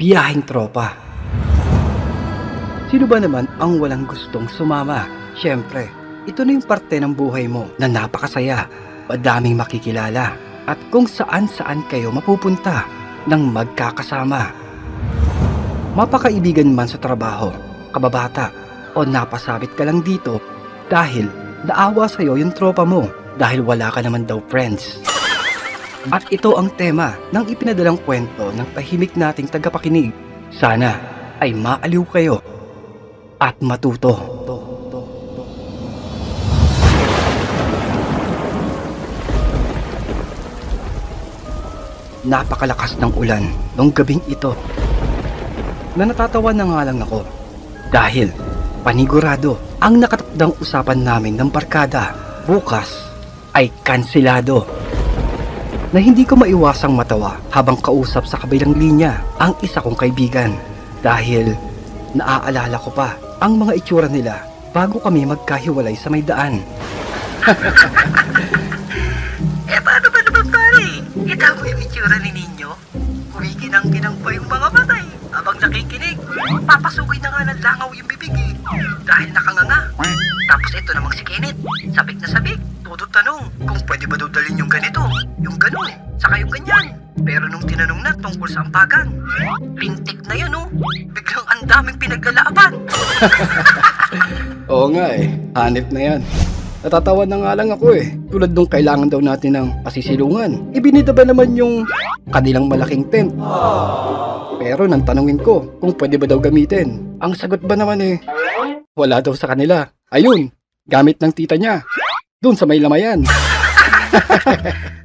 biyaheng tropa. Sino ba naman ang walang gustong sumama? Siyempre, ito na yung parte ng buhay mo na napakasaya, madaming makikilala, at kung saan-saan kayo mapupunta ng magkakasama. Mapakaibigan man sa trabaho, kababata, o napasabit ka lang dito dahil naawa sa'yo yung tropa mo dahil wala ka naman daw friends. At ito ang tema ng ipinadalang kwento ng tahimik nating tagapakinig. Sana ay maaliw kayo at matuto. Napakalakas ng ulan nung gabing ito na natatawa na nga lang ako dahil panigurado ang nakatakdang usapan namin ng barkada bukas ay kansilado. Na hindi ko maiwasang matawa habang kausap sa kabilang linya ang isa kong kaibigan dahil naaalala ko pa ang mga itsura nila bago kami magkahiwalay sa may daan. Paano ba naman pare? Kita mo yung itsura ni Ninyo? Kumikinang-kinang pa yung mga matay habang nakikinig. Papasukoy na nga ng langaw yung bibig eh dahil nakanganga. Tapos ito namang si Kenneth, sabik na sabik, todo tanong kung pwede ba daw dalhin yung ganito, yung ganun, saka yung ganyan. Pero nung tinanong na tungkol sa ampagan, lintik na yun oh, biglang ang daming pinaglalaban. Oo nga eh, hanip na yan. Natatawa na nga lang ako eh, tulad nung kailangan daw natin ng pasisilungan. Ibinida ba naman yung kanilang malaking tent? Pero nang tanungin ko kung pwede ba daw gamitin, ang sagot ba naman eh, wala daw sa kanila. Ayun, gamit ng tita niya. Doon sa may lamayan.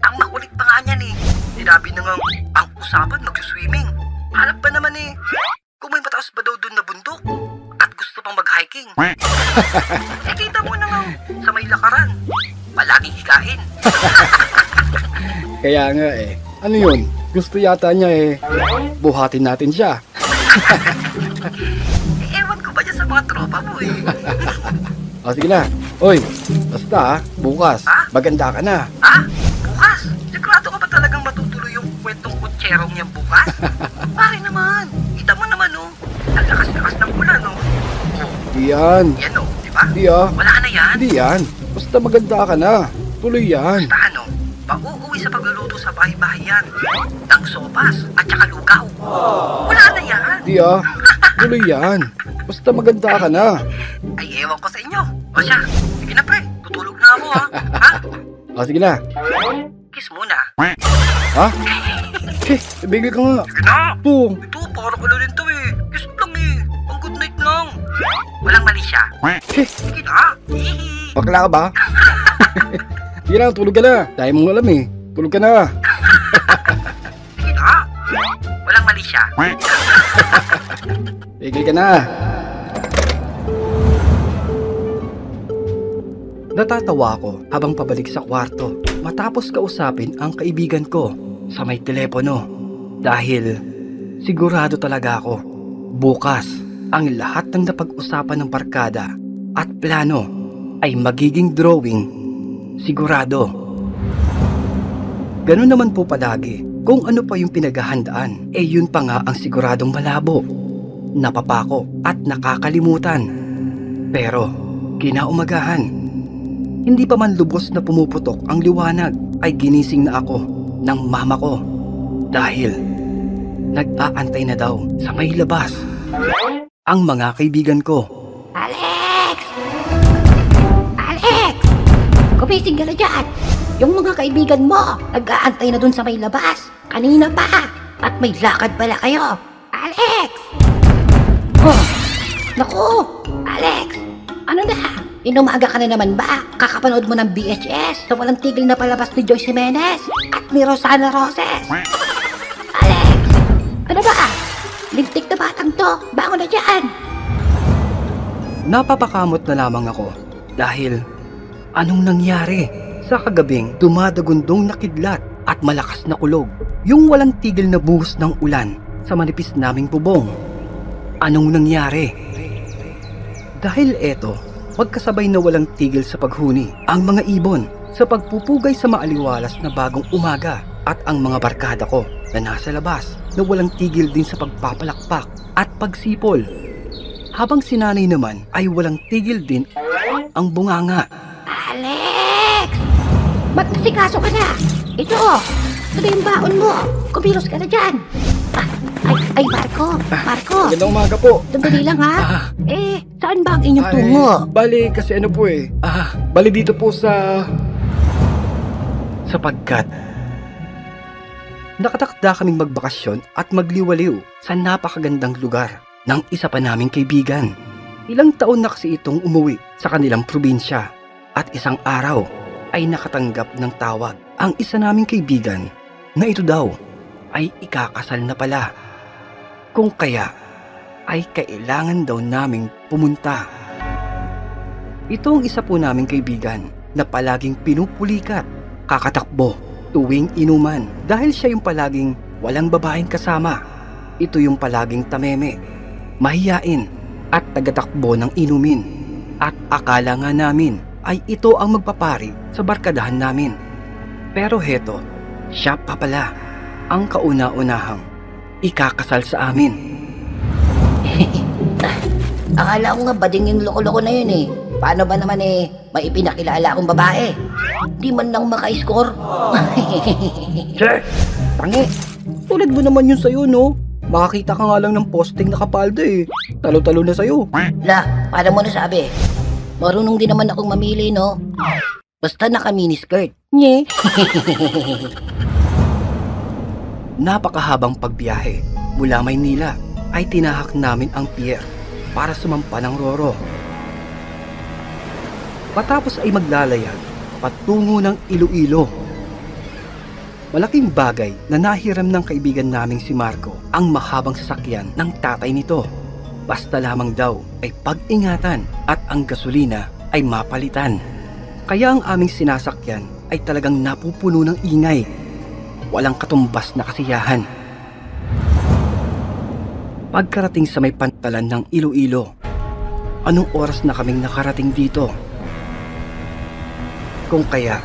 Ang makulit pa nga niyan eh. Sinabi na nga, ang usapan mag-swimming. Hanap ba naman eh, kung may mataas ba daw doon na bundok at gusto pang mag-hiking. Kita mo na nga, sa may lakaran, palaging higain. Kaya nga eh, ano yun? Gusto yata niya eh, buhatin natin siya. Ewan ko ba dyan sa mga tropa mo eh. O sige na. Oy, basta bukas, maganda ka na. Ha? Bukas? Sigurado ka ba talagang matutuloy yung kwentong kutserong niyang bukas? Pare naman, kita mo naman oh, ang lakas-lakas ng ulan oh. Di yan. Yan oh, di ba? Di ah. Wala na yan? Di yan. Basta maganda ka na. Tuloy yan. Basta ano, pauuwi sa pagluluto sa bahay-bahay yan. Ng sopas at saka lugaw. Wala na yan. Di ah. Tuloy yan. Basta maganda ka na. Ay, ewan ko sa inyo. O siya, sige na pre, tutulog na ako ha. Ha? O sige na. Kiss muna. Ha? Ibigay ka nga. Sige na. Ito. Ito, para ka rin to eh. Kiss lang eh. Ang good night lang. Walang mali siya. Sige na. Hihi. Bakla ka ba? Sige na, tulog ka na. Dahil mong alam eh. Tulog ka na. Sige na. Walang mali siya. Tigil ka na. Natatawa ako habang pabalik sa kwarto matapos kausapin ang kaibigan ko sa may telepono dahil sigurado talaga ako bukas ang lahat ng napag-usapan ng barkada at plano ay magiging drawing sigurado. Ganun naman po palagi, kung ano pa yung pinaghahandaan yun pa nga ang siguradong malabo, napapako at nakakalimutan. Pero kinaumagahan, hindi pa man lubos na pumuputok ang liwanag ay ginising na ako ng mama ko dahil nag-aantay na daw sa may labas ang mga kaibigan ko. Alex! Alex! Gumising ka na dyan! Yung mga kaibigan mo, nag-aantay na dun sa may labas. Kanina pa! At may lakad pala kayo. Alex! Oh! Naku! Alex! Ano na? Inumaga ka na naman ba? Kakapanood mo ng VHS sa walang tigil na palabas ni Joyce Jimenez at ni Rosana Roses. Alex! Ano ba? Lintik na batang to. Bangon na dyan! Napapakamot na lamang ako dahil anong nangyari sa kagabing dumadagundong na kidlat at malakas na kulog, yung walang tigil na buhos ng ulan sa manipis naming bubong. Anong nangyari? Dahil eto, magkasabay na walang tigil sa paghuni ang mga ibon sa pagpupugay sa maaliwalas na bagong umaga at ang mga barkada ko na nasa labas na walang tigil din sa pagpapalakpak at pagsipol. Habang si nanay naman ay walang tigil din ang bunganga. Alex! Magsikaso ka na! Ito! Ito yung baon mo! Kumilos ka na dyan! Ay, Marco! Magandang umaga po. Sandali lang ha! Saan ba ang inyong tungo? Bali kasi ano po eh. Bali dito po sa... Sapagkat nakatakda kaming magbakasyon at magliwaliw sa napakagandang lugar ng isa pa naming kaibigan. Ilang taon na kasi itong umuwi sa kanilang probinsya at isang araw ay nakatanggap ng tawag ang isa naming kaibigan na ito daw ay ikakasal na pala. Kung kaya ay kailangan daw naming pumunta. Ito ang isa po naming kaibigan na palaging pinupulikat, kakatakbo tuwing inuman dahil siya yung palaging walang babaeng kasama. Ito yung palaging tameme, mahiyain at tagatakbo ng inumin. At akala nga namin ay ito ang magpapari sa barkadahan namin. Pero heto, siya pa pala ang kauna-unahang ikakasal sa amin. Akala ko nga bading yung loko-loko na yun eh. Paano ba naman may ipinakilala akong babae? Di man lang maka-score. Che! Tangi! Tulad mo naman yun sa'yo, no? Makakita ka nga lang ng posting na kapalda eh. Talo-talo na sa'yo. Paano mo nasabi? Marunong din naman akong mamili, no? Basta naka-miniskirt. Nye? Napakahabang pagbiyahe mula Maynila ay tinahak namin ang pier para sumampa ng Roro. Patapos ay maglalayag patungo ng Iloilo. Malaking bagay na nahiram ng kaibigan naming si Marco ang mahabang sasakyan ng tatay nito. Basta lamang daw ay pag-ingatan at ang gasolina ay mapalitan. Kaya ang aming sinasakyan ay talagang napupuno ng ingay. Walang katumbas na kasiyahan. Pagkarating sa may pantalan ng Iloilo, anong oras na kaming nakarating dito? Kung kaya,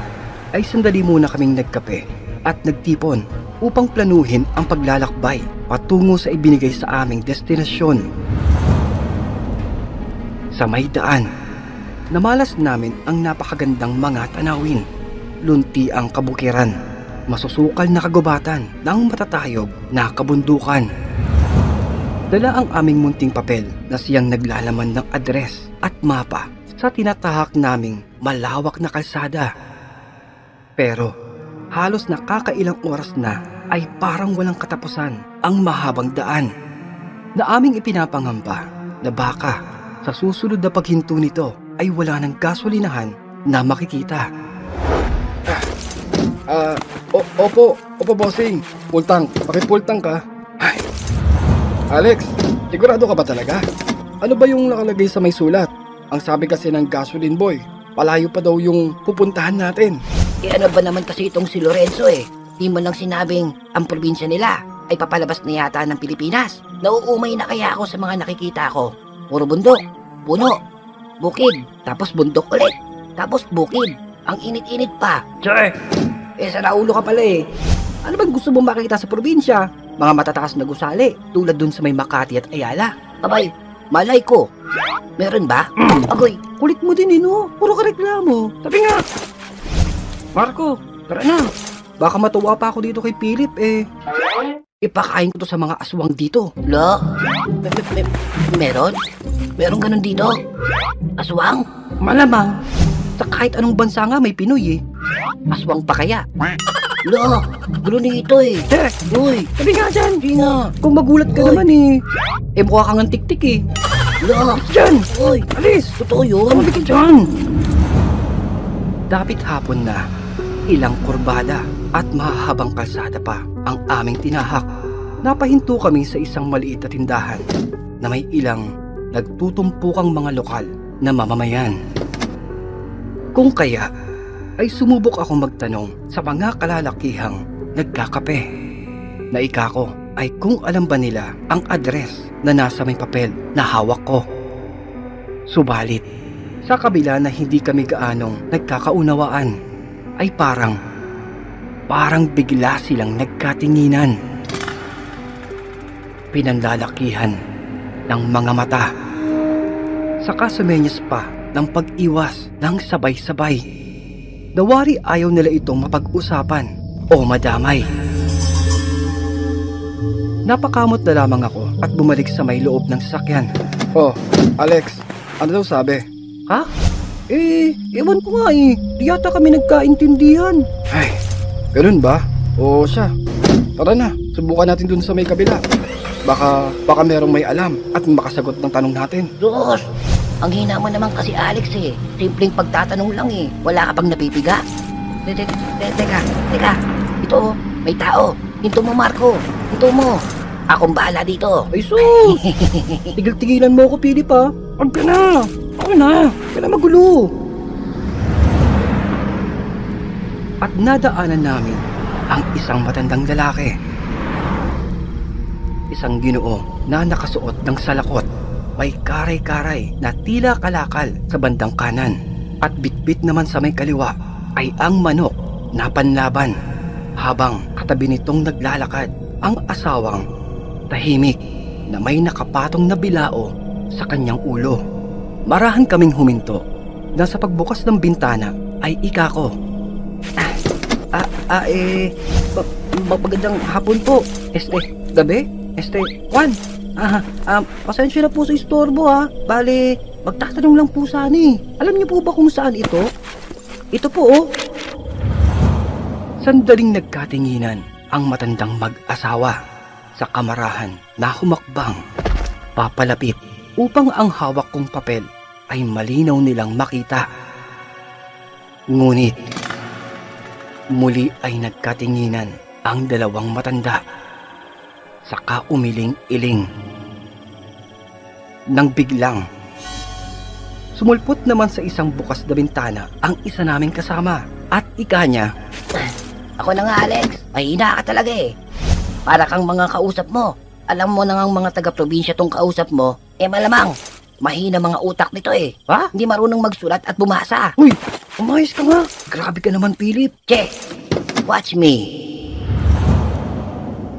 ay sandali muna kaming nagkape at nagtipon upang planuhin ang paglalakbay patungo sa ibinigay sa aming destinasyon. Sa may daan, namalas namin ang napakagandang mga tanawin, lunti ang kabukiran, masusukal na kagubatan ng matatayog na kabundukan. Dala ang aming munting papel na siyang naglalaman ng address at mapa sa tinatahak naming malawak na kalsada. Pero halos nakakailang oras na ay parang walang katapusan ang mahabang daan na aming ipinapangamba na baka sa susunod na paghinto nito ay wala ng gasolinahan na makikita. Opo bossing. Pultang, pakipultang ka. Ay. Alex, sigurado ka ba talaga? Ano ba yung nakalagay sa may sulat? Ang sabi kasi ng gasoline boy, palayo pa daw yung pupuntahan natin. Ano ba naman kasi itong si Lorenzo eh? Di mo lang sinabing ang probinsya nila ay papalabas na yata ng Pilipinas. Nauumay na kaya ako sa mga nakikita ko. Puro bundok, puno, bukid, tapos bundok ulit, tapos bukid. Ang init-init pa. Che! Sa naulo ka pala eh. Ano bang gusto mong makikita sa probinsya? Mga matataas na gusali, tulad dun sa may Makati at Ayala. Abay, malay ko. Meron ba? Agoy, Kulit mo din no? Puro ka reklamo. Sabi nga! Marco, tara na. Baka matuwa pa ako dito kay Philip eh. Ipakain ko to sa mga aswang dito. lo? Meron? Meron ganun dito? Aswang? Malamang. Sa kahit anong bansa nga may Pinoy eh. Aswang pa kaya? Lo, gulo nito eh. Che! Uy, Sabi nga dyan! hindi nga. Kung magulat ka Uy. naman eh. Mukha kang ang tik-tik eh. Lo, Dyan! uy, Alis! totoo yun. Tumabig ka dyan! Dapit hapon na, ilang kurbada at mahahabang kalsada pa ang aming tinahak. Napahinto kami sa isang maliit na tindahan na may ilang nagtutumpukang mga lokal na mamamayan. Kung kaya, ay sumubok akong magtanong sa mga kalalakihang nagkakape. Naika ko ay kung alam ba nila ang address na nasa may papel na hawak ko. Subalit, sa kabila na hindi kami gaanong nagkakaunawaan, ay parang bigla silang nagkatinginan. pinanlalakihan ng mga mata. Saka sumenyas pa ng pag-iwas ng sabay-sabay. Nawari ayaw nila itong mapag-usapan o madamay. Napakamot na lamang ako at bumalik sa may loob ng sasakyan. Oh, Alex, ano daw sabi? Ha? Ewan ko nga eh. Di yata kami nagkaintindihan. Ay, ganun ba? O siya, tara na, subukan natin dun sa may kabila. Baka merong may alam at makasagot ng tanong natin. Diyos, ang hina mo naman kasi Alex eh. Simpleng pagtatanong lang eh. Wala ka bang napipiga? Teka. Ito, may tao. Hinto mo, Marco. Hinto mo. Akong bahala dito. Ay sus! Tigil-tigilan mo ako, Philip ha. Huwag ka na. Ako na. Huwag na magulo. At nadaanan namin ang isang matandang lalaki. Isang Ginoo na nakasuot ng salakot. May karay-karay na tila kalakal sa bandang kanan. At bitbit naman sa may kaliwa ay ang manok na panlaban. Habang katabi nitong naglalakad ang asawang tahimik na may nakapatong na bilao sa kanyang ulo. Marahan kaming huminto na sa pagbukas ng bintana ay ika ko. Magandang hapon po. Gabi? Juan. Pasensya na po sa istorbo ha. Bale, magtatanong lang po sana eh. Alam niyo po ba kung saan ito? Ito po oh. Sandaling nagkatinginan ang matandang mag-asawa sa kamarahan na humakbang papalapit upang ang hawak kong papel ay malinaw nilang makita. Ngunit muli ay nagkatinginan ang dalawang matanda, saka umiling-iling. Nang biglang sumulpot naman sa isang bukas na bintana ang isa naming kasama at ika niya, Ako na nga Alex, mahina ka talaga eh. Para kang mga kausap mo. Alam mo na nga mga taga-probinsya tong kausap mo, malamang mahina mga utak nito eh. Ha? Hindi marunong magsulat at bumasa. Uy, umayos ka nga. Grabe ka naman, Philip. Che, watch me.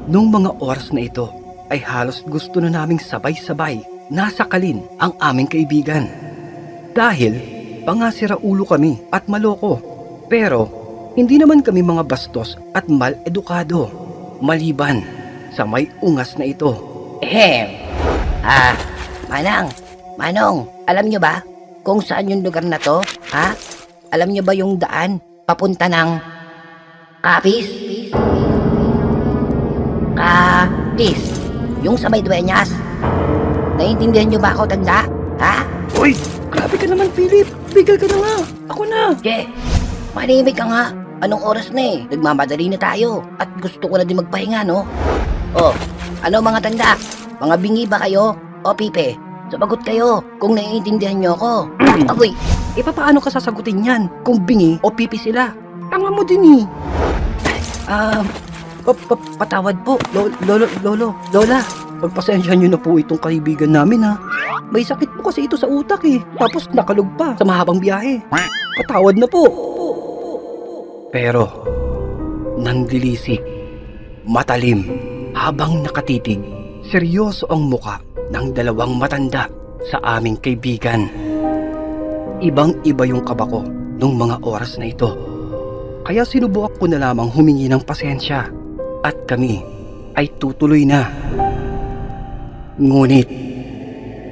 Nung mga oras na ito, ay halos gusto na naming sabay-sabay nasakalin ang aming kaibigan. Dahil pangasira ulo kami at maloko. Pero hindi naman kami mga bastos at mal-edukado, maliban sa may ungas na ito. Manong, alam nyo ba kung saan yung lugar na to? Ha? Alam nyo ba yung daan papunta ng Kapis? Yung sa may Dueñas. Naiintindihan nyo ba ako, tanda? Ha? Uy, grabe ka naman, Philip. Bigel ka na nga. Ako na. Che, manimik ka nga. Anong oras na eh? Nagmamadali na tayo. At gusto ko na din magpahinga, no? Oh, ano mga tanda? Mga bingi ba kayo? O pipe? Sabagot kayo kung naiintindihan nyo ako. Agoy! Paano ka sasagutin yan kung bingi o pipi sila? Tanga mo din eh. Patawad po, Lola. Pagpasensyahan nyo na po itong kaibigan namin ha. May sakit po kasi ito sa utak eh. Tapos nakalog pa sa mahabang biyahe. Patawad na po. Pero nandilisik, matalim, habang nakatitig, seryoso ang muka ng dalawang matanda sa aming kaibigan. Ibang-iba yung kaba ko nung mga oras na ito. Kaya sinubukan ko na lamang humingi ng pasensya at kami ay tutuloy na. Ngunit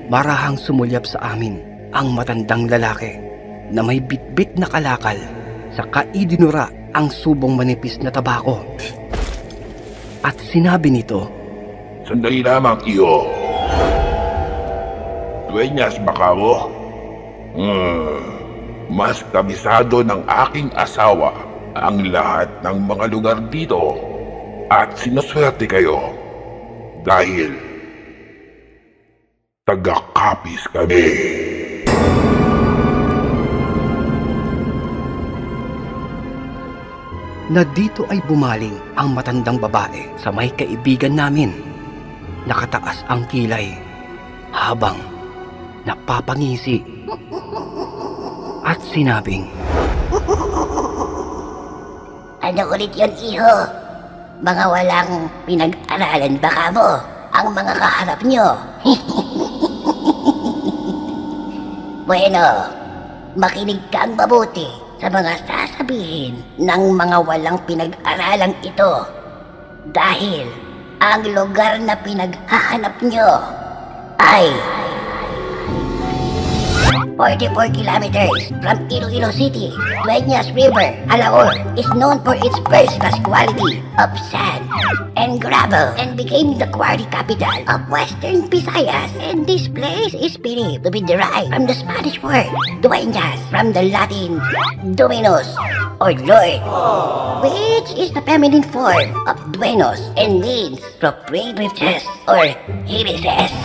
marahang sumulyap sa amin ang matandang lalaki na may bitbit na kalakal, saka idinura ang subong manipis na tabako. At sinabi nito, Sandali lamang, iyo. Dueñas ba ka mo? Mas kabisado ng aking asawa ang lahat ng mga lugar dito at sinaswerte kayo dahil taga-Kapis kami. na dito ay bumaling ang matandang babae sa may kaibigan namin. Nakataas ang kilay habang napapangisi at sinabing, Ano ulit yun, iho? Mga walang pinag-aralan ba ka mo? ang mga kaharap nyo. Bueno, makinig kang mabuti sa mga sasabihin ng mga walang pinag-aralang ito. Dahil ang lugar na pinaghahanap nyo ay 44 kilometers from Iloilo City. Dueñas River, Alaor, is known for its first-class quality of sand and gravel and became the quarry capital of Western Visayas. And this place is believed to be derived from the Spanish word dueñas, from the Latin dominus or lord, which is the feminine form of dueños and means proprietors or heiresses,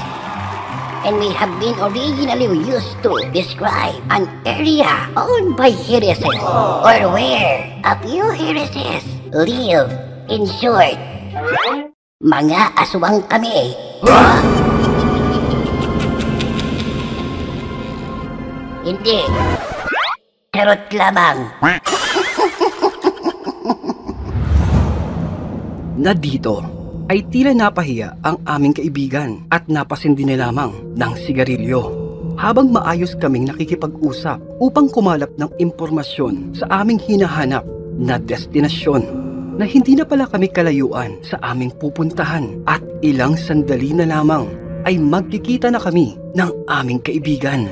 and may have been originally used to describe an area owned by heiresses or where a few heiresses live. In short, mga aswang kami. Hindi. Charot lamang. Na dito ay tila napahiya ang aming kaibigan at napasindi na lamang ng sigarilyo habang maayos kaming nakikipag-usap upang kumalap ng impormasyon sa aming hinahanap na destinasyon, na hindi na pala kami kalayuan sa aming pupuntahan at ilang sandali na lamang ay magkikita na kami ng aming kaibigan.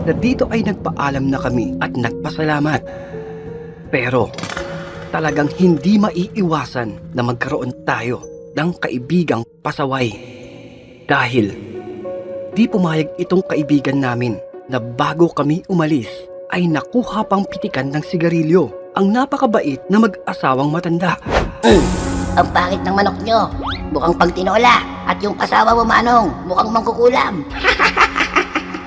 Na dito ay nagpaalam na kami at nagpasalamat. Pero talagang hindi maiiwasan na magkaroon tayo ng kaibigang pasaway. Dahil di pumayag itong kaibigan namin na bago kami umalis ay nakuha pang pitikan ng sigarilyo ang napakabait na mag-asawang matanda. Ang pangit ng manok nyo, mukhang pagtinola. At yung asawa mo, Manong, mukhang mangkukulam.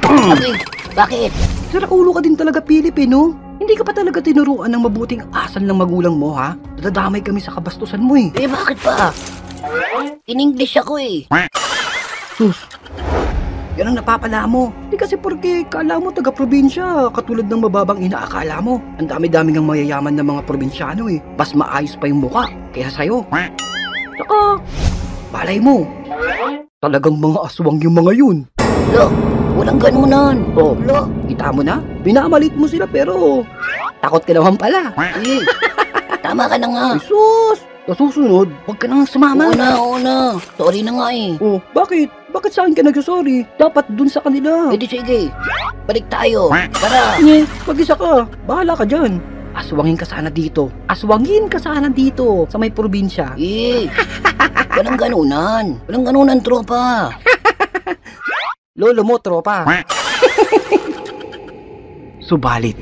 Abi, bakit? Sira ulo ka din talaga, Pilipino. Hindi ka pa talaga tinuruan ng mabuting asal ng magulang mo, ha? Nadadamay kami sa kabastusan mo eh. Eh, bakit pa? In-English ako eh. Sus, yan ang napapala mo. Hindi kasi porke kala mo taga-probinsya, katulad ng mababang inaakala mo. Ang dami-daming ang mayayaman ng mga probinsyano eh. Mas maayos pa yung muka kaysa sa'yo. Saka, palay mo. Talagang mga aswang yung mga yun. Lo, walang ganunan. Oh, Lo, kita mo na? Binamalit mo sila pero takot ka naman pala. eh, tama ka na nga. Ay sus! Sa susunod, huwag ka nang sumama. Oo na. Sorry na nga eh. Oh, bakit? Bakit sa akin ka nagsasorry? Dapat dun sa kanila. Pwede sige. Balik tayo. Tara. Nye, mag-isa ka. Bahala ka dyan. Aswangin ka sana dito. Aswangin ka sana dito sa may probinsya. Eh, walang ganunan. Walang ganunan, tropa. Lolo mo, tropa. Subalit,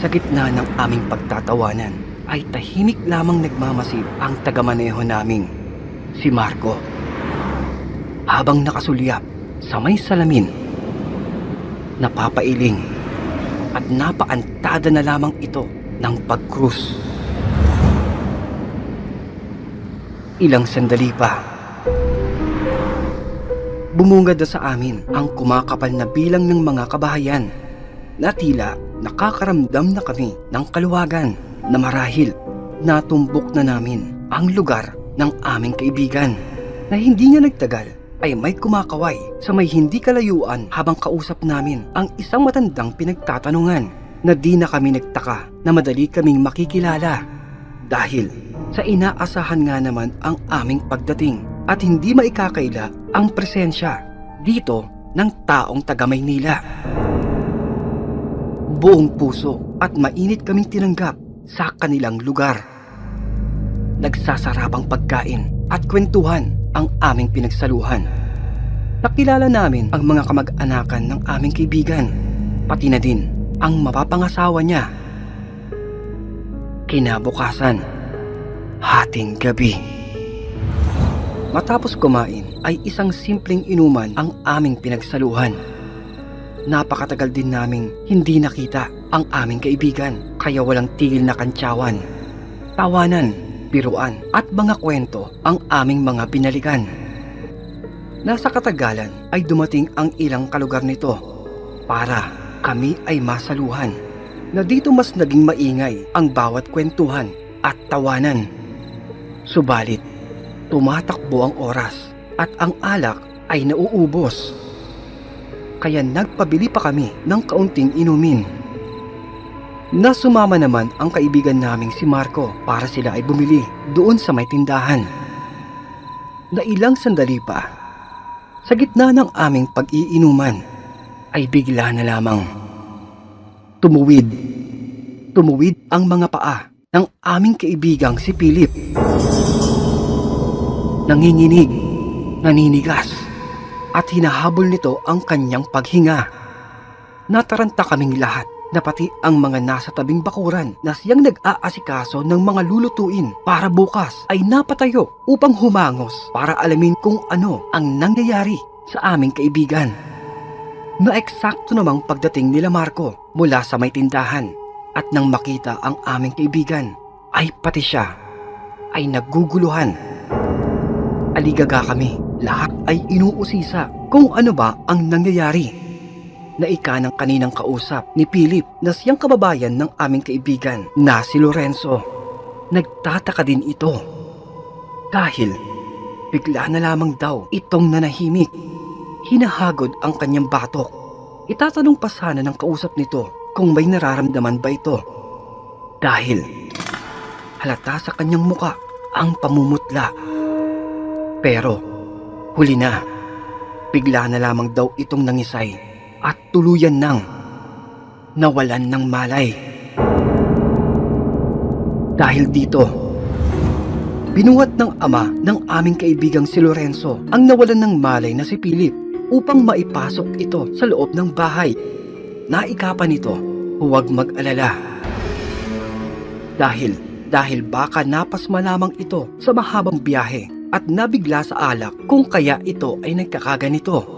sa gitna ng aming pagtatawanan, ay tahimik lamang nagmamasid ang tagamaneho naming, si Marco. Habang nakasulyap sa may salamin, napapailing at napaantada na lamang ito ng pag-cruise. Ilang sandali pa, bumungad na sa amin ang kumakapal na bilang ng mga kabahayan na tila nakakaramdam na kami ng kaluwagan na marahil natumbok na namin ang lugar ng aming kaibigan, na hindi nga nagtagal ay may kumakaway sa may hindi kalayuan habang kausap namin ang isang matandang pinagtatanungan, na di na kami nagtaka na madali kaming makikilala dahil sa inaasahan nga naman ang aming pagdating at hindi maikakaila ang presensya dito ng taong taga Maynila. Buong puso at mainit kaming tinanggap sa kanilang lugar. Nagsasarapang pagkain at kwentuhan ang aming pinagsaluhan. Nakilala namin ang mga kamag-anakan ng aming kaibigan, pati na din ang mapapangasawa niya. Kinabukasan, hating gabi, matapos kumain ay isang simpleng inuman ang aming pinagsaluhan. Napakatagal din naming hindi nakita ang aming kaibigan, kaya walang tigil na kantsawan, tawanan, biruan at mga kwento ang aming mga binalikan. Nasa katagalan ay dumating ang ilang kalugar nito para kami ay masaluhan, na dito mas naging maingay ang bawat kwentuhan at tawanan. Subalit, tumatakbo ang oras at ang alak ay nauubos. Kaya nagpabili pa kami ng kaunting inumin. Nasumama naman ang kaibigan naming si Marco para sila ay bumili doon sa may tindahan. Na ilang sandali pa, sa gitna ng aming pag-iinuman, ay bigla na lamang tumuwid ang mga paa ng aming kaibigang si Philip. Nanginginig, naninigas, at hinahabol nito ang kanyang paghinga. Nataranta kaming lahat na pati ang mga nasa tabing bakuran na siyang nag-aasikaso ng mga lulutuin para bukas ay napatayo upang humangos para alamin kung ano ang nangyayari sa aming kaibigan. Na eksakto namang pagdating nila Marco mula sa may tindahan at nang makita ang aming kaibigan ay pati siya ay naguguluhan. Aligaga kami, lahat ay inuusisa kung ano ba ang nangyayari. Naika ng kaninang kausap ni Philip na siyang kababayan ng aming kaibigan na si Lorenzo. Nagtataka din ito dahil bigla na lamang daw itong nanahimik. Hinahagod ang kanyang batok. Itatanong pa sana ng kausap nito kung may nararamdaman ba ito dahil halata sa kanyang muka ang pamumutla. Pero huli na, bigla na lamang daw itong nangisay at tuluyan nang nawalan ng malay. Dahil dito, binuhat ng ama ng aming kaibigang si Lorenzo ang nawalan ng malay na si Philip upang maipasok ito sa loob ng bahay. Naikapan nito, huwag mag-alala. Dahil baka napasma lamang ito sa mahabang biyahe at nabigla sa alak kung kaya ito ay nagkakaganito.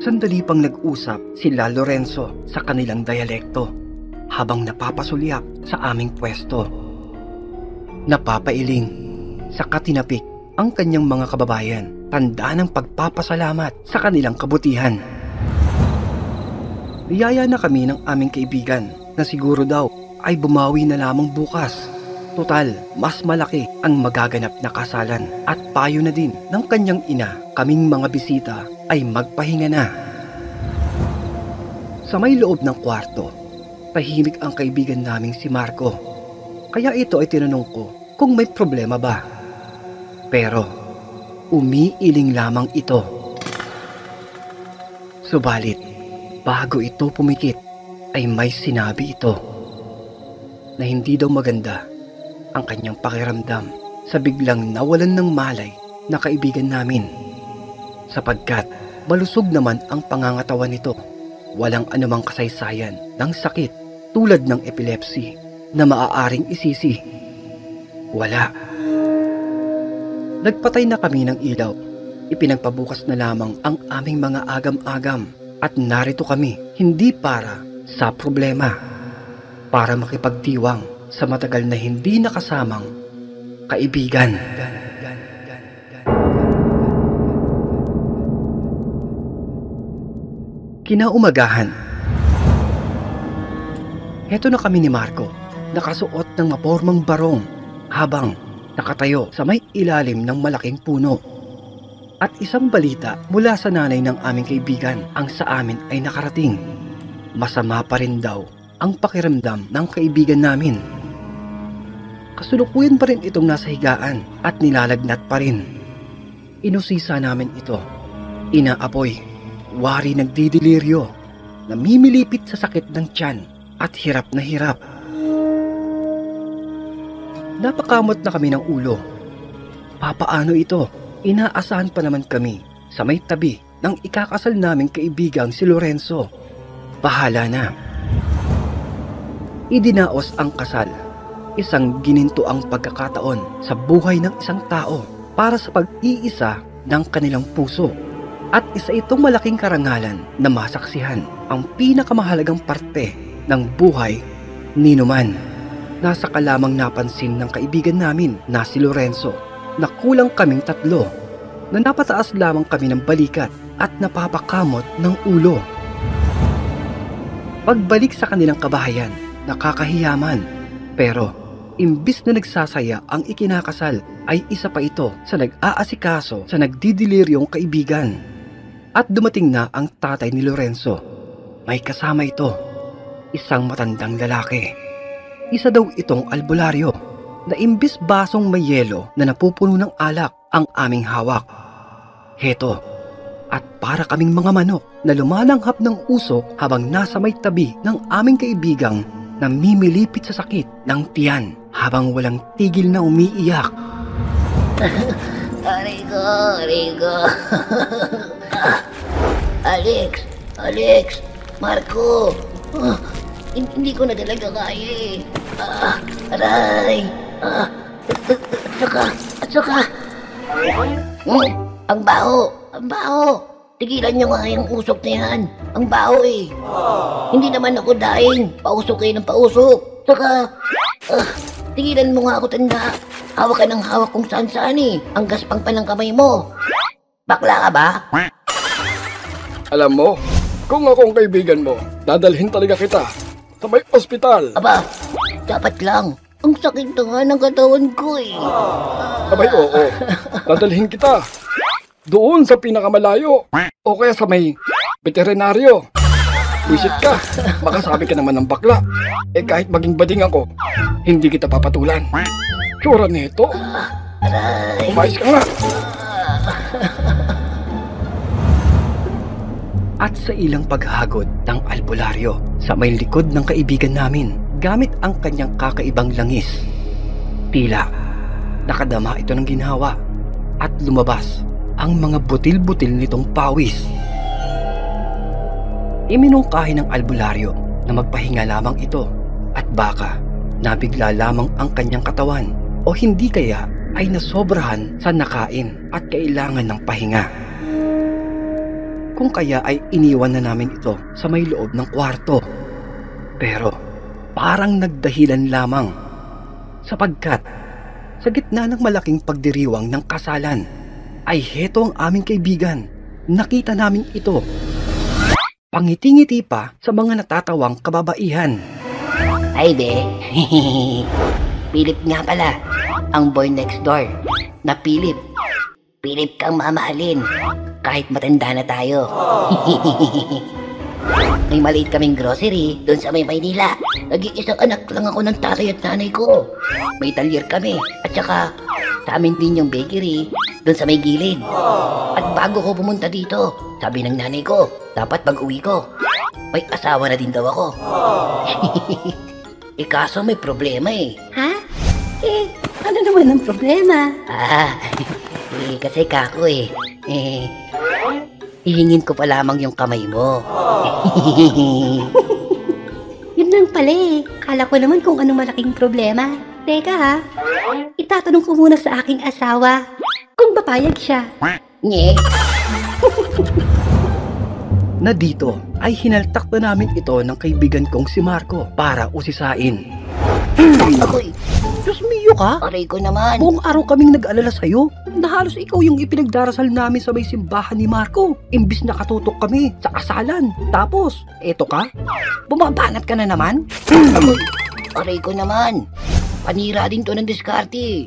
Sandali pang nag-usap sila Lorenzo sa kanilang dialekto habang napapasulyap sa aming pwesto. Napapailing sa katinapik ang kanyang mga kababayan, tanda ng pagpapasalamat sa kanilang kabutihan. Niyaya na kami ng aming kaibigan na siguro daw ay bumawi na lamang bukas. Total, mas malaki ang magaganap na kasalan at payo na din ng kanyang ina kaming mga bisita ay magpahinga na. Sa may loob ng kwarto, tahimik ang kaibigan naming si Marco. Kaya ito ay tinanong ko kung may problema ba. Pero umiiling lamang ito. Subalit, bago ito pumikit ay may sinabi ito na hindi daw maganda ang kanyang pakiramdam sa biglang nawalan ng malay na kaibigan namin, sapagkat malusog naman ang pangangatawan nito. Walang anumang kasaysayan ng sakit tulad ng epilepsy na maaaring isisi. Wala. Nagpatay na kami ng ilaw. Ipinagpabukas na lamang ang aming mga agam-agam at narito kami hindi para sa problema, para makipagdiwang sa matagal na hindi nakasamang kaibigan. Kinaumagahan. Heto na kami ni Marco, nakasuot ng mapormang barong habang nakatayo sa may ilalim ng malaking puno. At isang balita mula sa nanay ng aming kaibigan ang sa amin ay nakarating. Masama pa rin daw ang pakiramdam ng kaibigan namin. Kasulukuyan pa rin itong nasa higaan at nilalagnat pa rin. Inusisa namin ito. Inaapoy, wari nagdidiliryo, namimilipit sa sakit ng tiyan at hirap na hirap. Napakamot na kami ng ulo. Papaano ito? Inaasahan pa naman kami sa may tabi ng ikakasal naming kaibigang si Lorenzo. Bahala na. Idinaos ang kasal. Isang ginintuang pagkakataon sa buhay ng isang tao para sa pag-iisa ng kanilang puso. At isa itong malaking karangalan na masaksihan ang pinakamahalagang parte ng buhay ni Numan. Nasa kalamang napansin ng kaibigan namin na si Lorenzo na kulang kaming tatlo, na napataas lamang kami ng balikat at napapakamot ng ulo. Pagbalik sa kanilang kabahayan, nakakahiyaman, pero Imbis na nagsasaya ang ikinakasal, ay isa pa ito sa nag-aasikaso sa nagdidiliryong kaibigan. At dumating na ang tatay ni Lorenzo. May kasama ito, isang matandang lalaki. Isa daw itong albularyo na imbis basong may yelo na napupuno ng alak ang aming hawak. Heto, at para kaming mga manok na lumalanghap ng usok habang nasa may tabi ng aming kaibigang namimilipit sa sakit ng tiyan habang walang tigil na umiiyak. Aray ko. Alex, Marco. Hindi ko na talaga kaya eh. Aray. At saka. Ang baho. Tigilan nyo nga yung usok na yan. Ang baho eh. Hindi naman ako daing. Pausok kayo ng pausok. Saka, tigilan mo nga ako, tanda. Hawak ka ng hawak kung saan-saan eh. Ang gaspang pa ng kamay mo. Bakla ka ba? Alam mo, kung ako ang kaibigan mo, dadalhin talaga kita sa may ospital. Aba, dapat lang. Ang sakit na nga ng katawan ko eh. Abay, oo. Dadalhin kita doon sa pinakamalayo o kaya sa may veterinaryo. Visit ka, makasabi ka naman ng bakla. Kahit maging bading ako, hindi kita papatulan. Tsura nito. Aray. Umayos ka nga. At sa ilang paghagod ng albularyo sa may likod ng kaibigan namin gamit ang kanyang kakaibang langis, tila nakadama ito ng ginhawa at lumabas ang mga butil-butil nitong pawis. Iminungkahi ng albularyo na magpahinga lamang ito at baka nabigla lamang ang kanyang katawan o hindi kaya ay nasobrahan sa nakain at kailangan ng pahinga. Kung kaya ay iniwan na namin ito sa may loob ng kwarto. Pero parang nagdahilan lamang sapagkat sa gitna ng malaking pagdiriwang ng kasalan ay heto ang aming kaibigan. Nakita namin ito. Pangiti-ngiti pa sa mga natatawang kababaihan. Ay be, Philip nga pala, ang boy next door na Philip. Philip kang mamahalin kahit matanda na tayo. May maliit kaming grocery doon sa may Maynila. Nag-iisang anak lang ako ng tatay at nanay ko. May talyer kami at saka sa amin din yung bakery doon sa may gilid. At bago ko pumunta dito, sabi ng nanay ko, dapat pag-uwi ko, may asawa na din daw ako. Kaso may problema eh. Ha? Ano naman ang problema? Kasi kako hihingin ko pa lamang yung kamay mo. Yun lang pala eh. Kala ko naman kung anong malaking problema. Teka ha, itatanong ko muna sa aking asawa kung papayag siya. Nye? Na dito ay hinaltak na namin ito ng kaibigan kong si Marco para usisain. Ako'y, Diyos mio ka! aray ko naman. Buong araw kaming nag-alala sa'yo na halos ikaw yung ipinagdarasal namin sa may simbahan ni Marco. Imbis nakatutok kami sa kasalan. Tapos, eto ka? Bumabanat ka na naman? Ako'y, aray ko naman. Panira din to ng diskarte.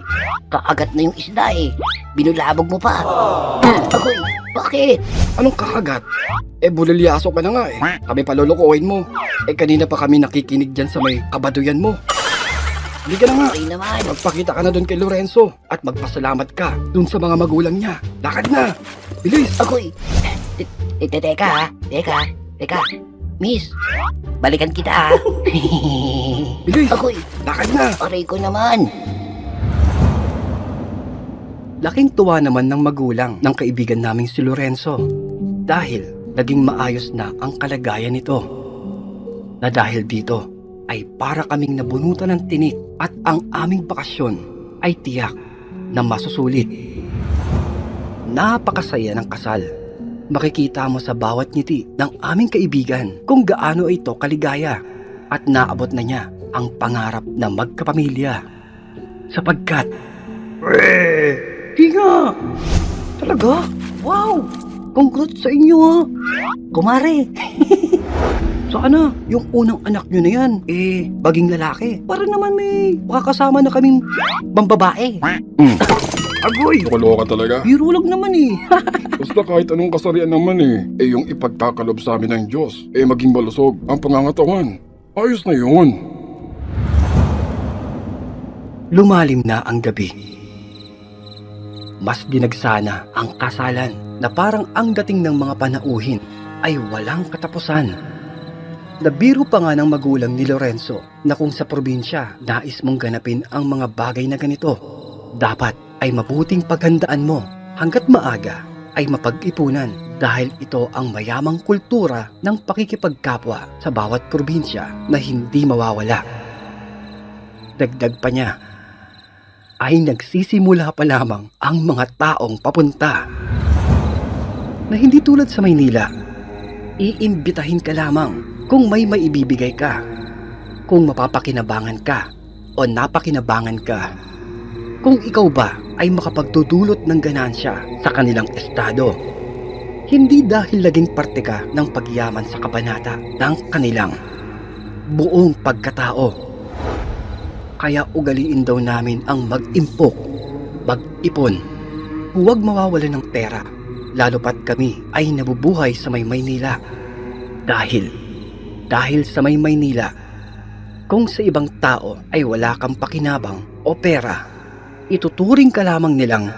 Kaagat na yung isda eh. Binulabog mo pa. Ako'y, bakit? Anong kakagat? Bulilyaso ka na nga eh. Kami palulukuhin mo. Kanina pa kami nakikinig dyan sa may kabaduyan mo. Hindi ka na nga. Aray naman. Magpakita ka na doon kay Lorenzo at magpasalamat ka doon sa mga magulang niya. Lakad na! Bilis! Ako'y, teka ha. Teka. Miss, balikan kita ha. Bilis! Ako'y, Lakad na! aray ko naman. Laking tuwa naman ng magulang ng kaibigan naming si Lorenzo dahil naging maayos na ang kalagayan nito. Na dahil dito ay para kaming nabunutan ng tinik at ang aming bakasyon ay tiyak na masusulit. Napakasaya ng kasal. Makikita mo sa bawat ngiti ng aming kaibigan kung gaano ito kaligaya at naabot na niya ang pangarap na magkapamilya. Sapagkat, Tinga! Talaga? Wow! Congrats sa inyo ha! Kumare! Sana, yung unang anak nyo na yan, baging lalaki. Para naman may makakasama na kaming bambabae. Agoy! Nakaloka talaga. Biro lang naman eh. Basta kahit anong kasarian naman yung ipagkakalob sa amin ng Diyos, maging malusog ang pangangatawan. Ayos na yun. Lumalim na ang gabi. Mas dinagsana ang kasalan na parang ang dating ng mga panauhin ay walang katapusan. Nabiro pa nga ng magulang ni Lorenzo na kung sa probinsya nais mong ganapin ang mga bagay na ganito, dapat ay mabuting paghandaan mo hanggat maaga ay mapag-ipunan dahil ito ang mayamang kultura ng pakikipagkapwa sa bawat probinsya na hindi mawawala. Dagdag pa niya, ay nagsisimula pa lamang ang mga taong papunta na hindi tulad sa Maynila. Iimbitahin ka lamang kung may maibibigay ka, kung mapapakinabangan ka o napakinabangan ka, kung ikaw ba ay makapagdudulot ng ganansya sa kanilang estado, hindi dahil laging parte ka ng pagyaman sa kabanata ng kanilang buong pagkatao. Kaya ugaliin daw namin ang mag-impok, mag-ipon, huwag mawawalan ng pera, lalo pat kami ay nabubuhay sa may Maynila. Dahil sa may Maynila, kung sa ibang tao ay wala kang pakinabang o pera, ituturing ka lamang nilang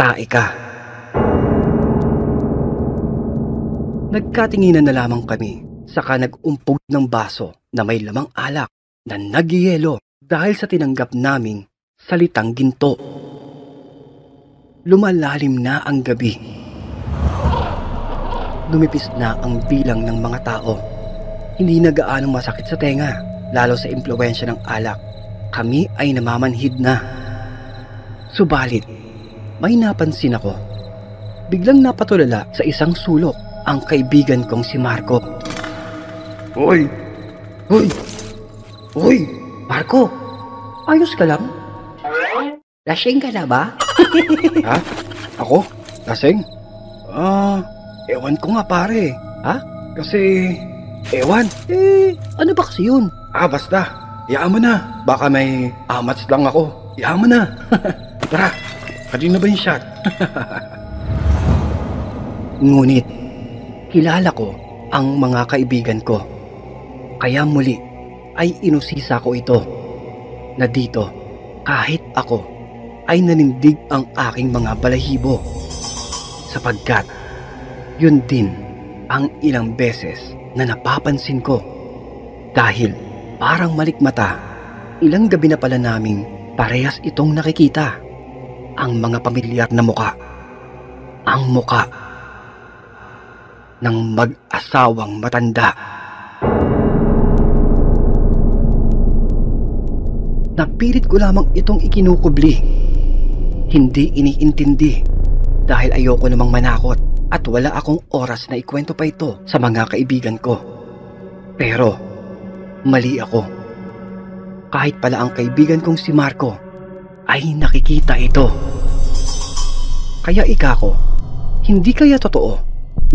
tae ka. Nagkatinginan na lamang kami, saka nag-umpog ng baso na may lamang alak na nagyelo dahil sa tinanggap naming salitang ginto. Lumalalim na ang gabi. Lumipis na ang bilang ng mga tao. Hindi na gaanong masakit sa tenga, lalo sa impluwensya ng alak. Kami ay namamanhid na. Subalit, may napansin ako. Biglang napatulala sa isang sulok ang kaibigan kong si Marco. Hoy! Hoy, Marco! Ayos ka lang? Lasing ka na ba? Ha? Ako? Lasing? Ewan ko nga pare. Ha? Kasi... ewan. Ano ba kasi yun? Basta. Iyaan mo na. Baka may amats lang ako. Iyaan mo na. Tara. Kanina ba yung shot? Ngunit, kilala ko ang mga kaibigan ko. Kaya muli ay inusisa ko ito na dito kahit ako ay nanindig ang aking mga balahibo sapagkat yun din ang ilang beses na napapansin ko dahil parang malikmata ilang gabi na pala naming parehas itong nakikita ang mga pamilyar na muka, ang muka ng mag-asawang matanda. Napilit ko lamang itong ikinukubli. Hindi iniintindi dahil ayoko namang manakot at wala akong oras na ikwento pa ito sa mga kaibigan ko. Pero mali ako. Kahit pala ang kaibigan kong si Marco ay nakikita ito. Kaya ikako, hindi kaya totoo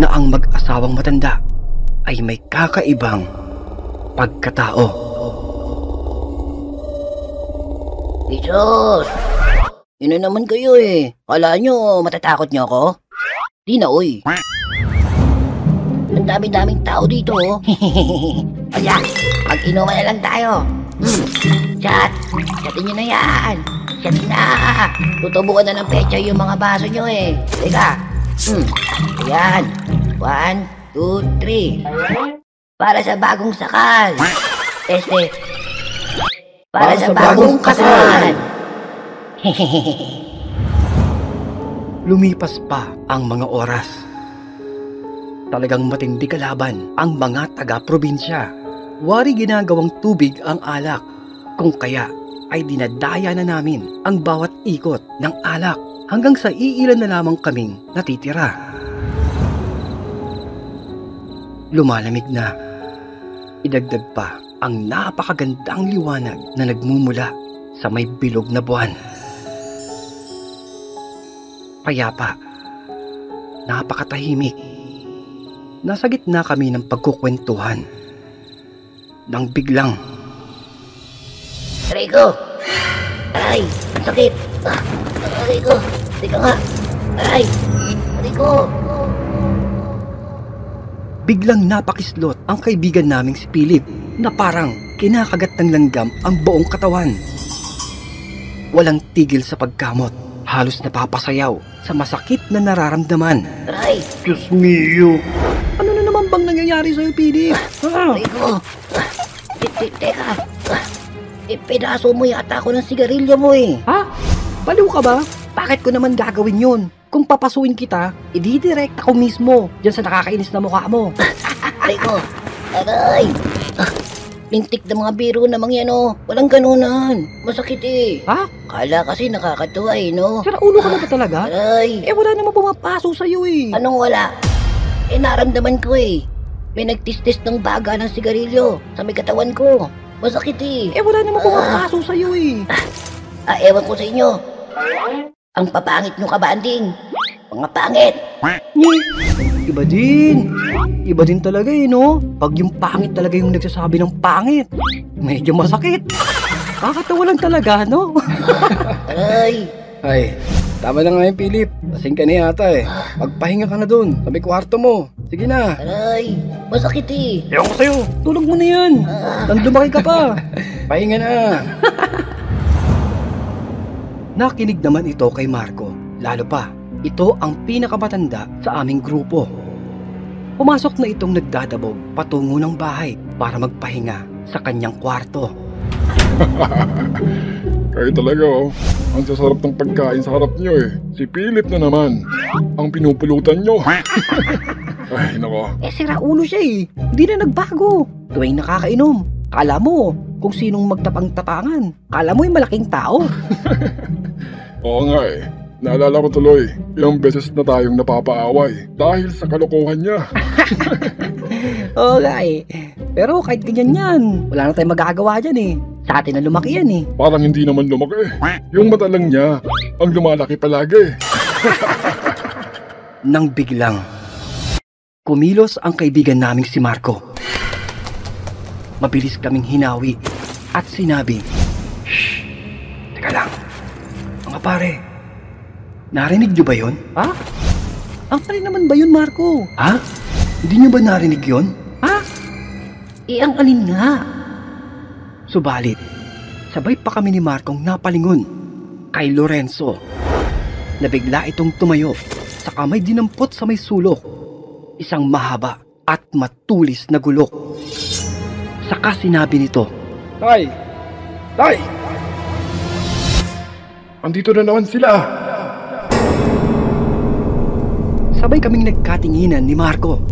na ang mag-asawang matanda ay may kakaibang pagkatao. Jesus! Yun na naman kayo eh. Kala nyo matatakot nyo ako? Di na oy. Ang dami-daming tao dito oh. Kaya, mag-inuman na lang tayo. Chatin nyo na yan. Chatin na. Tutubukan na ng pecha yung mga baso nyo eh. Teka. Ayan. 1, 2, 3. Para sa bagong sakal. Para sa bagong kasal. Lumipas pa ang mga oras. Talagang matindi kalaban ang mga taga-probinsya. Wari ginagawang tubig ang alak. Kung kaya ay dinadaya na namin ang bawat ikot ng alak hanggang sa iilan na lamang kaming natitira. Lumalamig na. Idagdag pa ang napakagandang liwanag na nagmumula sa may bilog na buwan. Payapa, napakatahimik, Nasa gitna kami ng pagkukwentuhan. Nang biglang, Aray ko! Aray! Ang sakit! Aray ko! Teka nga! Aray! Aray ko! biglang napakislot ang kaibigan naming si Philip na parang kinakagat ng langgam ang buong katawan. Walang tigil sa pagkamot, halos napapasayaw sa masakit na nararamdaman. Aray! Diyos mio! Ano na naman bang nangyayari sa'yo, Philip? Aray ko! Teka! Ipedaso mo yata ako ng sigarilyo mo eh! Ha? Baliw ka ba? Bakit ko naman gagawin yun? Kung papasuin kita, ididirect ako mismo dyan sa nakakainis na mukha mo. Aray ko! Aray! Lintik na mga biro namang yan oh! Walang ganunan! Masakit eh! Ha? Kala kasi nakakatuwa eh no? Sira ulo ka na ba talaga? Aray! Eh wala naman pumapaso sa'yo eh. Anong wala? Eh naramdaman ko eh! May nagtistis ng baga ng sigarilyo sa may katawan ko. Masakit eh! Eh wala naman pumapaso sa'yo eh. Ewan ko sa inyo. Ang papangit nyo kabanding. Mga pangit. Iba din. Iba din talaga eh, no? Pag yung pangit talaga yung nagsasabi ng pangit, medyo masakit. Kakatawa lang talaga, no? Aray. Ay, tama na nga yung Philip. Lasing ka na yata eh. Magpahinga ka na dun sa may kwarto mo. Sige na. Aray. Masakit eh. Ewan ko sa'yo. Tulog mo na yan. Nang lumaki ka pa. Pahinga na. Nakinig naman ito kay Marco. Lalo pa, ito ang pinakamatanda sa aming grupo. Pumasok na itong nagdadabog patungo ng bahay para magpahinga sa kanyang kwarto. Kayo talaga oh. Ang sasarap ng pagkain sa harap nyo eh. Si Philip na naman. Ang pinupulutan nyo. Ay, nako. Eh sira ulo siya eh. Hindi na nagbago. Tuwing nakakainom, kala mo kung sinong magtapang-tapangan. Kala mo yung malaking tao. Oo nga eh. Naalala ko tuloy, ilang beses na tayong napapaaway dahil sa kalokohan niya. Oo nga eh. Pero kahit ganyan yan, wala na tayong magagawa dyan eh. Sa atin na lumaki yan eh. Parang hindi naman lumaki. Yung mata lang niya, ang lumalaki palagi. Nang biglang, kumilos ang kaibigan naming si Marco. Mabilis kaming hinawi at sinabi, "Shh! Teka lang, mga pare, narinig niyo ba yun?" Ha? Ang pare naman ba yun, Marco? Ha? Hindi niyo ba narinig yun? Ha? Ang alin nga? Subalit, sabay pa kami ni Marcong napalingon kay Lorenzo. Nabigla itong tumayo sa kamay dinampot sa may sulok. Isang mahaba at matulis na gulok. Saka sinabi nito, Tay! Tay! Andito na naman sila! sabay kaming nagkatinginan ni Marco.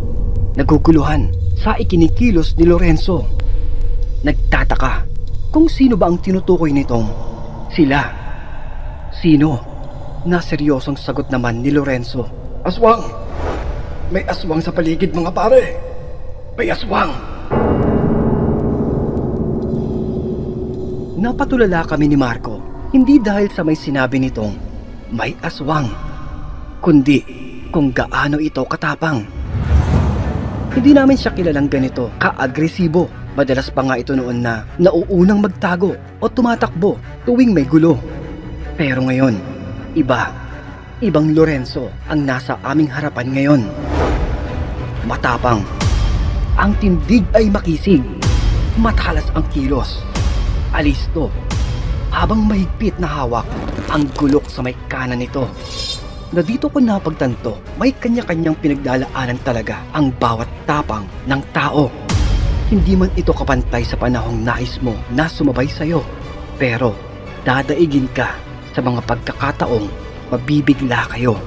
Naguguluhan sa ikinikilos ni Lorenzo. Nagtataka kung sino ba ang tinutukoy nitong sila. Sino? Na seryosong sagot naman ni Lorenzo. Aswang! May aswang sa paligid mga pare! May aswang! Napatulala kami ni Marco, hindi dahil sa may sinabi nitong may aswang, kundi kung gaano ito katapang. Hindi namin siya kilalang ganito ka-agresibo. Madalas pa nga ito noon na nauunang magtago o tumatakbo tuwing may gulo. Pero ngayon, ibang Lorenzo ang nasa aming harapan ngayon. Matapang, ang tindig ay makisig, matalas ang kilos, alisto, habang mahigpit na hawak ang gulok sa may kanan nito. Na dito ko napagtanto, may kanya-kanyang pinagdalaanan talaga ang bawat tapang ng tao. Hindi man ito kapantay sa panahong nais mo na sumabay sa'yo, pero dadaigin ka sa mga pagkakataong mabibigla kayo.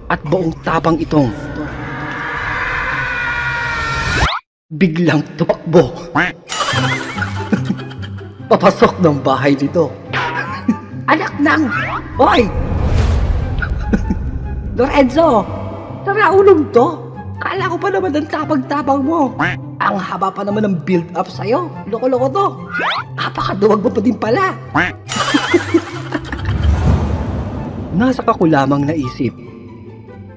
At buong tapang itong biglang tumakbo papasok ng bahay dito. Anak ng... Hoy! Lorenzo! Tara ulong to! Kala ko pa naman ang tapang-tapang mo. Ang haba pa naman ng build-up sa'yo. Loko-loko to. Napakaduwag mo pa din pala. Nasa ka ko lamang naisip.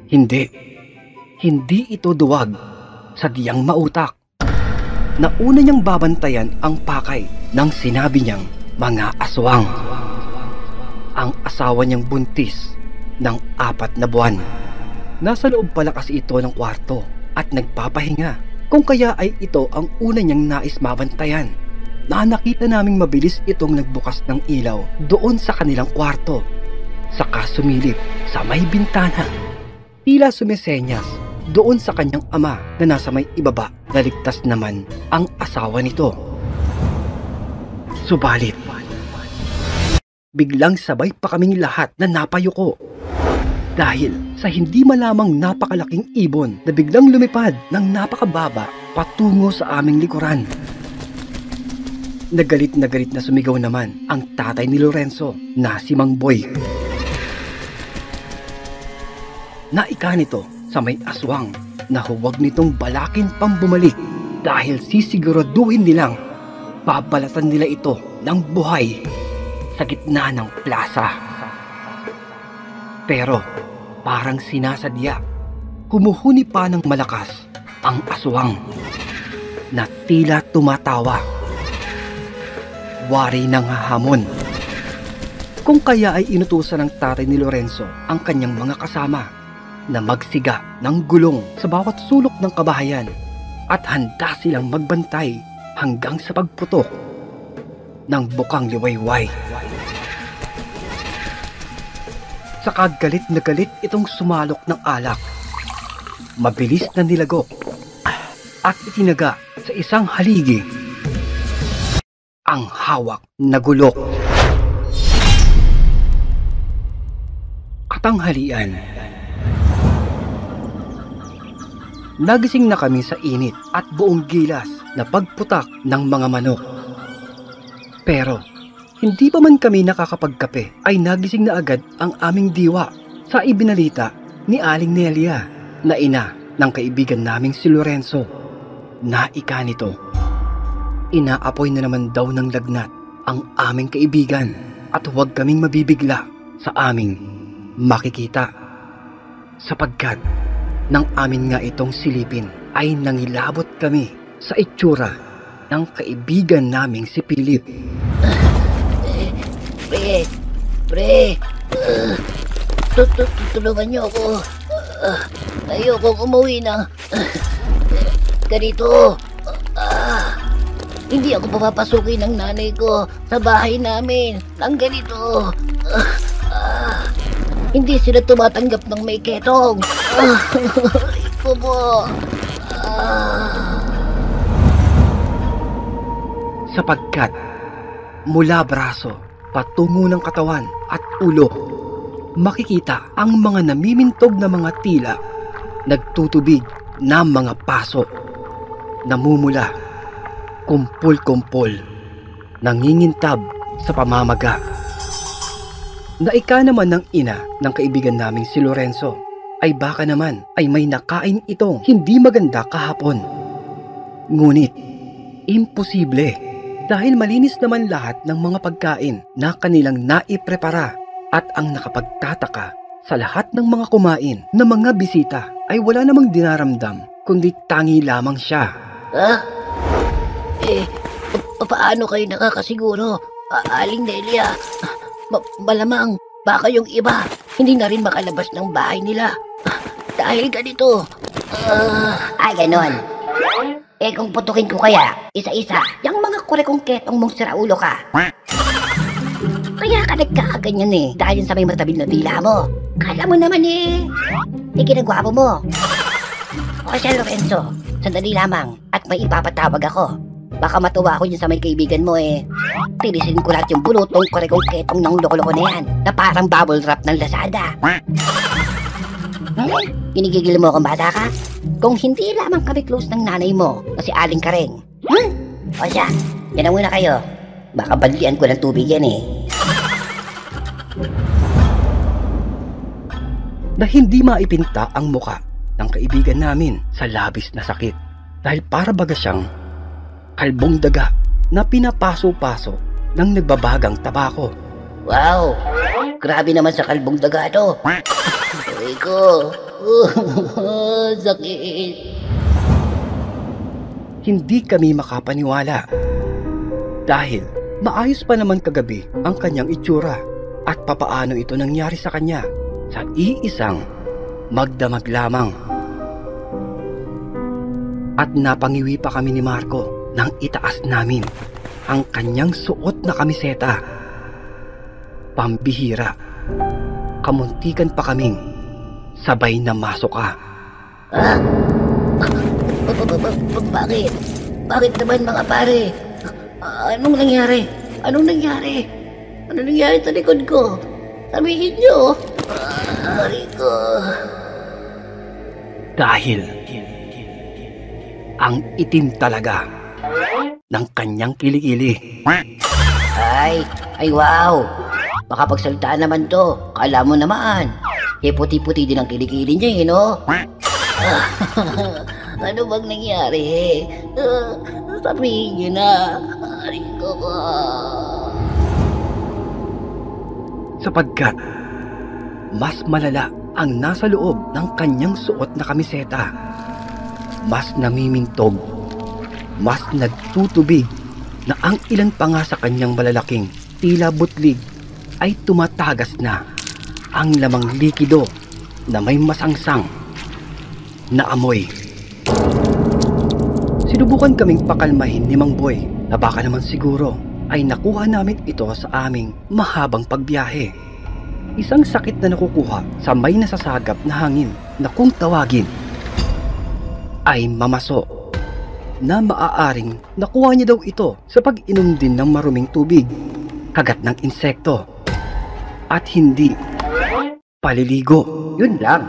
Hindi ito duwag. sadyang mautak. Nauna niyang babantayan ang pakay nang sinabi niyang mga aswang. Ang asawa niyang buntis ng 4 na buwan. Nasa loob pala kasi ito ng kwarto at nagpapahinga. Kung kaya ay ito ang una niyang nais mabantayan. Na nakita naming mabilis itong nagbukas ng ilaw doon sa kanilang kwarto. Saka sumilip sa may bintana. Tila sumisenyas doon sa kanyang ama na nasa may ibaba na ligtas naman ang asawa nito. Subalit, biglang sabay pa kaming lahat na napayuko dahil sa hindi malamang napakalaking ibon na biglang lumipad ng napakababa patungo sa aming likuran. Nagalit na sumigaw naman ang tatay ni Lorenzo na si Mang Boy. Naika nito sa may aswang na huwag nitong balakin pang bumalik dahil sisiguraduhin nilang babalatan nila ito ng buhay sa gitna ng plaza. Pero parang sinasadya, humuhuni pa ng malakas ang aswang na tila tumatawa. Wari ng hamon. Kung kaya ay inutusan ng tatay ni Lorenzo ang kanyang mga kasama na magsiga ng gulong sa bawat sulok ng kabahayan at handa silang magbantay hanggang sa pagputok ng bukang liwayway. Saka galit na galit itong sumalok ng alak. Mabilis na nilagok at itinaga sa isang haligi ang hawak na gulok. Katanghalian. Nagising na kami sa init at buong gilas na pagputak ng mga manok. Pero hindi pa man kami nakakapagkape ay nagising na agad ang aming diwa sa ibinalita ni Aling Nelia na ina ng kaibigan naming si Lorenzo. Naika nito, inaapoy na naman daw ng lagnat ang aming kaibigan at huwag kaming mabibigla sa aming makikita. Sapagkat nang amin nga itong silipin ay nangilabot kami sa itsura ng kaibigan naming si Philip. Pre, tulungan niyo ako. Ayokong umuwi ng ganito. Hindi ako papapasukin ng nanay ko sa bahay namin ng ganito. Hindi sila tumatanggap ng may ketong. Ito po. Sapagkat mula braso patungo ng katawan at ulo, makikita ang mga namimintog na mga tila, nagtutubig na mga paso, namumula, kumpul-kumpul, nangingintab sa pamamaga. Naika naman ng ina ng kaibigan naming si Lorenzo ay baka naman ay may nakain itong hindi maganda kahapon. Ngunit, imposible dahil malinis naman lahat ng mga pagkain na kanilang naiprepara at ang nakapagtataka sa lahat ng mga kumain na mga bisita ay wala namang dinaramdam kundi tangi lamang siya. Paano kayo nakakasiguro, Aling Nelia? Malamang baka yung iba hindi na rin makalabas ng bahay nila dahil ganito. Ay, ganon. Kung putukin ko kaya, isa-isa, yung mga kurekong ketong mong siraulo ka. Kaya ka nagkakaganyan dahil sa may matabil na dila mo. Kala mo naman ginagwapo mo. O siya, Lorenzo, sandali lamang at may ipapatawag ako. Baka matuwa ako yun sa may kaibigan mo Tirisin ko lahat yung bulutong kurekong ketong ng loko-loko na yan na parang bubble wrap ng Lazada. Ginigigil mo akong bata ka? Kung hindi lamang kami close ng nanay mo na si Aling Kareng. O siya, yan na muna kayo. Baka badlian ko ng tubig yan Na hindi maipinta ang muka ng kaibigan namin sa labis na sakit dahil para baga siyang kalbong daga na pinapaso-paso ng nagbabagang tabako. Wow! Grabe naman sa kalbong daga to. Aray ko. Sakit. Hindi kami makapaniwala. Dahil maayos pa naman kagabi ang kanyang itsura at papaano ito nangyari sa kanya sa iisang magdamag lamang. At napangiwi pa kami ni Marco nang itaas namin ang kanyang suot na kamiseta. Pambihira, kamuntikan pa kaming sabay na masuka. Bakit? Bakit naman mga pare? Anong nangyari? Anong nangyari? Anong nangyari sa likod ko? Sabihin nyo. Rico. Dahil ang itim talaga ng kanyang kilikili. Ay wow. Makapagsalita naman to. Kala mo naman. Puti-puti din ang kilikili niya, no? Ano bang nangyari? Sabihin niyo na. Rico ko. Sapagkat mas malala ang nasa loob ng kanyang suot na kamiseta. Mas namimintog, mas nagtutubig na ang ilan pa nga sa kanyang malalaking tila butlig ay tumatagas na ang lamang likido na may masangsang na amoy. Sinubukan kaming pakalmahin ni Mang Boy na baka naman siguro ay nakuha namin ito sa aming mahabang pagbiyahe. Isang sakit na nakukuha sa may nasasagap na hangin na kung tawagin ay mamaso, na maaaring nakuha niya daw ito sa pag-inom din ng maruming tubig, kagat ng insekto, at hindi paliligo. Yun lang.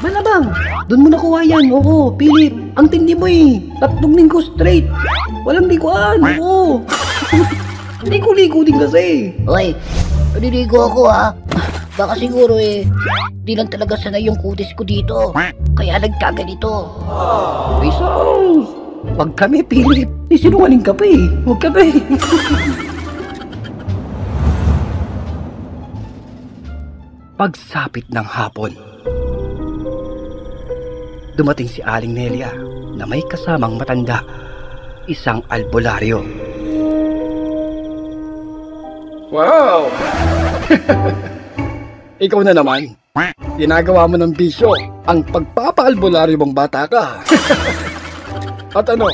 Malamang, doon mo nakuha yan. Oo, Philip, ang tindi mo eh. 3 linggo straight. Walang liguan. Oo. Ligo-ligo din kasi. Hoy, naliligo ako ha. Baka siguro di lang talaga sanay yung kutis ko dito. Kaya nagkaganito. Isang, wag kami, Philip. Sinungaling ka pa eh. Wag kami. Pagsapit ng hapon, dumating si Aling Nelia na may kasamang matanda, isang albularyo. Wow! Ikaw na naman. Ginagawa mo ng bisyo ang pagpapaalbularyo mong bata ka. At ano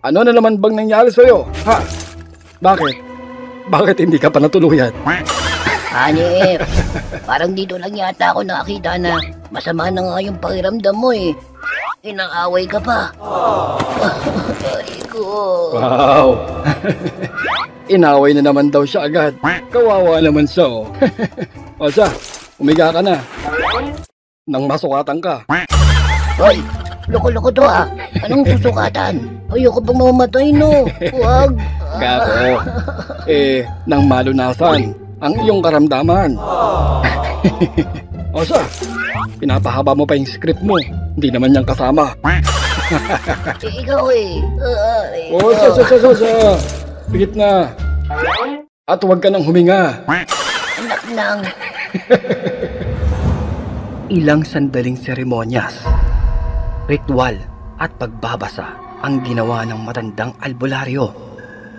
na naman bang nangyari sa'yo? Ha? Bakit? Bakit hindi ka pa natuluyan? Hanip, parang dito lang yata ako nakakita na masama na nga yung pakiramdam mo eh. Inaaway ka pa. Rico. Wow! Inaway na naman daw siya agad. Kawawa naman siya oh. O siya, umiga ka na. Nang masukatan ka. Hoy, loko-loko to ah. Anong susukatan? Ayoko bang mamamatay no? Huwag. Kako, nang malunasan ang iyong karamdaman. O siya, pinapahaba mo pa yung script mo. Hindi naman niyang kasama. Ikaw O siya. Pigit na. At huwag ka nang huminga. Anak nang. Ilang sandaling seremonyas, ritual at pagbabasa ang ginawa ng matandang albularyo.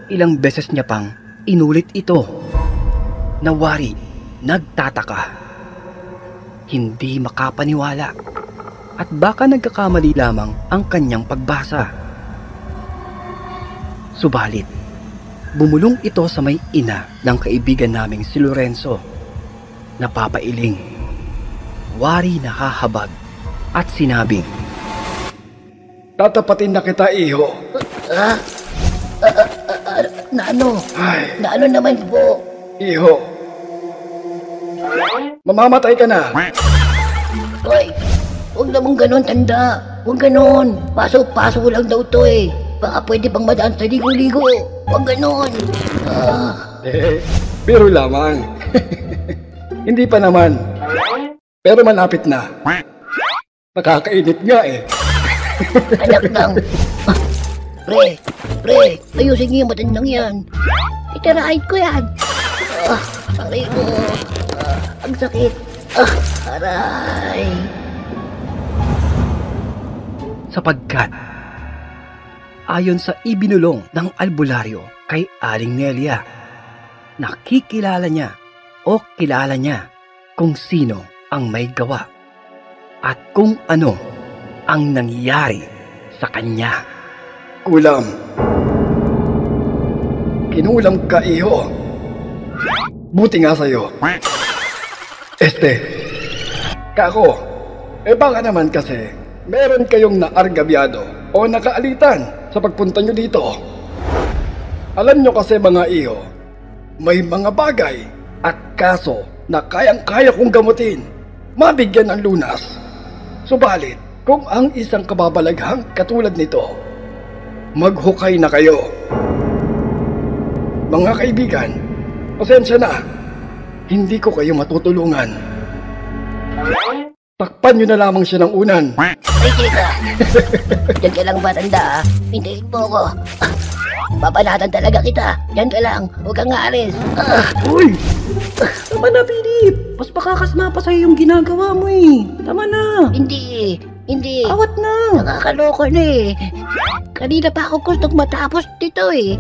Ilang beses niya pang inulit ito. Nawari, nagtataka, hindi makapaniwala, at baka nagkakamali lamang ang kanyang pagbasa. Subalit, bumulong ito sa may ina ng kaibigan naming si Lorenzo. Napapailing, wari na hahabag, at sinabing, Tatapatin na kita, iho. Na ano? Ay, Na ano naman po? iho. Mamamatay ka na. Hoy, huwag namang ganon tanda. Huwag ganon. Paso-paso lang daw to eh. Baka pwede pang madaan sa ligo-ligo. Huwag ganon. Biro lamang. Hindi pa naman. Pero malapit na. Nakakainit nga eh. Anak ng... Pre, ayusin niyo yung matandang yan. Itiraid ko yan. Aray ko. Ang sakit. Aray. sapagkat Ayon sa ibinulong ng albularyo kay Aling Nelia, nakikilala niya o kilala niya kung sino ang may gawa at kung ano ang nangyari sa kanya. Kulam. Kinulam ka, iho. Buti nga sa'yo. Kako, baka naman kasi meron kayong naargabyado o nakaalitan sa pagpunta nyo dito. Alam nyo kasi mga iho, may mga bagay at kaso na kayang-kaya kong gamutin, mabigyan ng lunas. Subalit, kung ang isang kababalaghang katulad nito, maghukay na kayo. Mga kaibigan, pasensya na. Hindi ko kayo matutulungan. Takpan nyo na lamang siya ng unan. Ay, teka. Diyan ka lang matanda, hintayin mo ko. Babanatan talaga kita. Diyan ka lang, huwag kang aalis. Uy! Tama na, Philip! Mas makakasma pa sa'yo yung ginagawa mo eh. Tama na! Hindi. Awat na! Nakakaloko na eh. Kanina pa ako gustong matapos dito eh.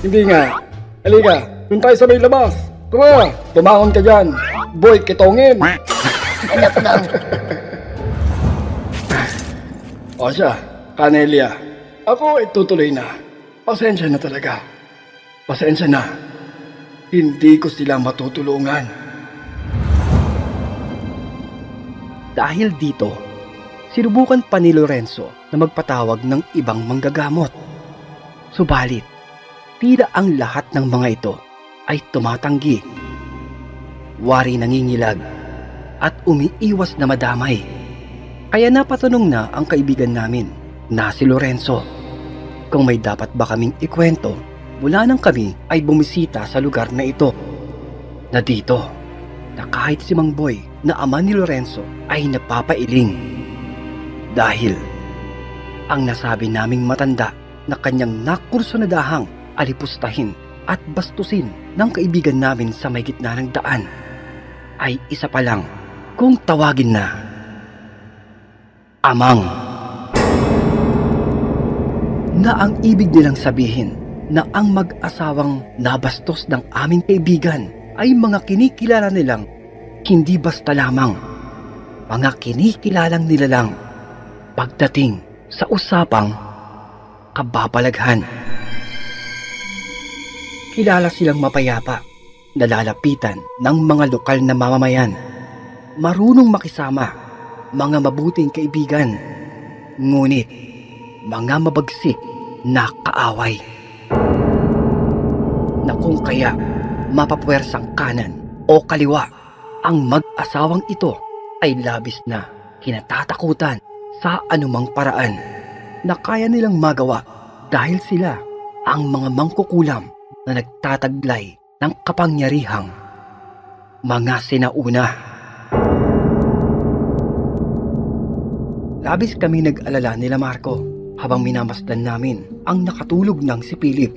Hindi nga. Halika, dun tayo sa may labas. Tuma, tumangon ka dyan. Boy, kitongin. Anak lang. O siya, Canelia. Ako itutuloy na. Pasensya na talaga. Pasensya na. Hindi ko sila matutulungan. Dahil dito, sinubukan pa ni Lorenzo na magpatawag ng ibang manggagamot. Subalit, tila ang lahat ng mga ito ay tumatanggi. Wari nangingilag at umiiwas na madamay. Kaya napatanong na ang kaibigan namin na si Lorenzo kung may dapat ba kaming ikwento mula nang kami ay bumisita sa lugar na ito. Na dito, na kahit si Mang Boy na ama ni Lorenzo ay napapailing. Dahil ang nasabi naming matanda na kanyang nakursunadahang alipustahin at bastusin ng kaibigan namin sa may gitna ng daan ay isa pa lang kung tawagin na Amang. Na ang ibig nilang sabihin na ang mag-asawang nabastos ng aming kaibigan ay mga kinikilala nilang hindi basta lamang, mga kinikilalang nilalang pagdating sa usapang kababalaghan. Kilala silang mapayapa, nalalapitan ng mga lokal na mamamayan, marunong makisama, mga mabuting kaibigan, ngunit mga mabagsik na kaaway. Na kung kaya mapapwersang kanan o kaliwa, ang mag-asawang ito ay labis na kinatatakutan sa anumang paraan na kaya nilang magawa dahil sila ang mga mangkukulam na nagtataglay ng kapangyarihang mga sinauna. Labis kami nag-alala nila Marco habang minamasdan namin ang nakatulog ng si Philip.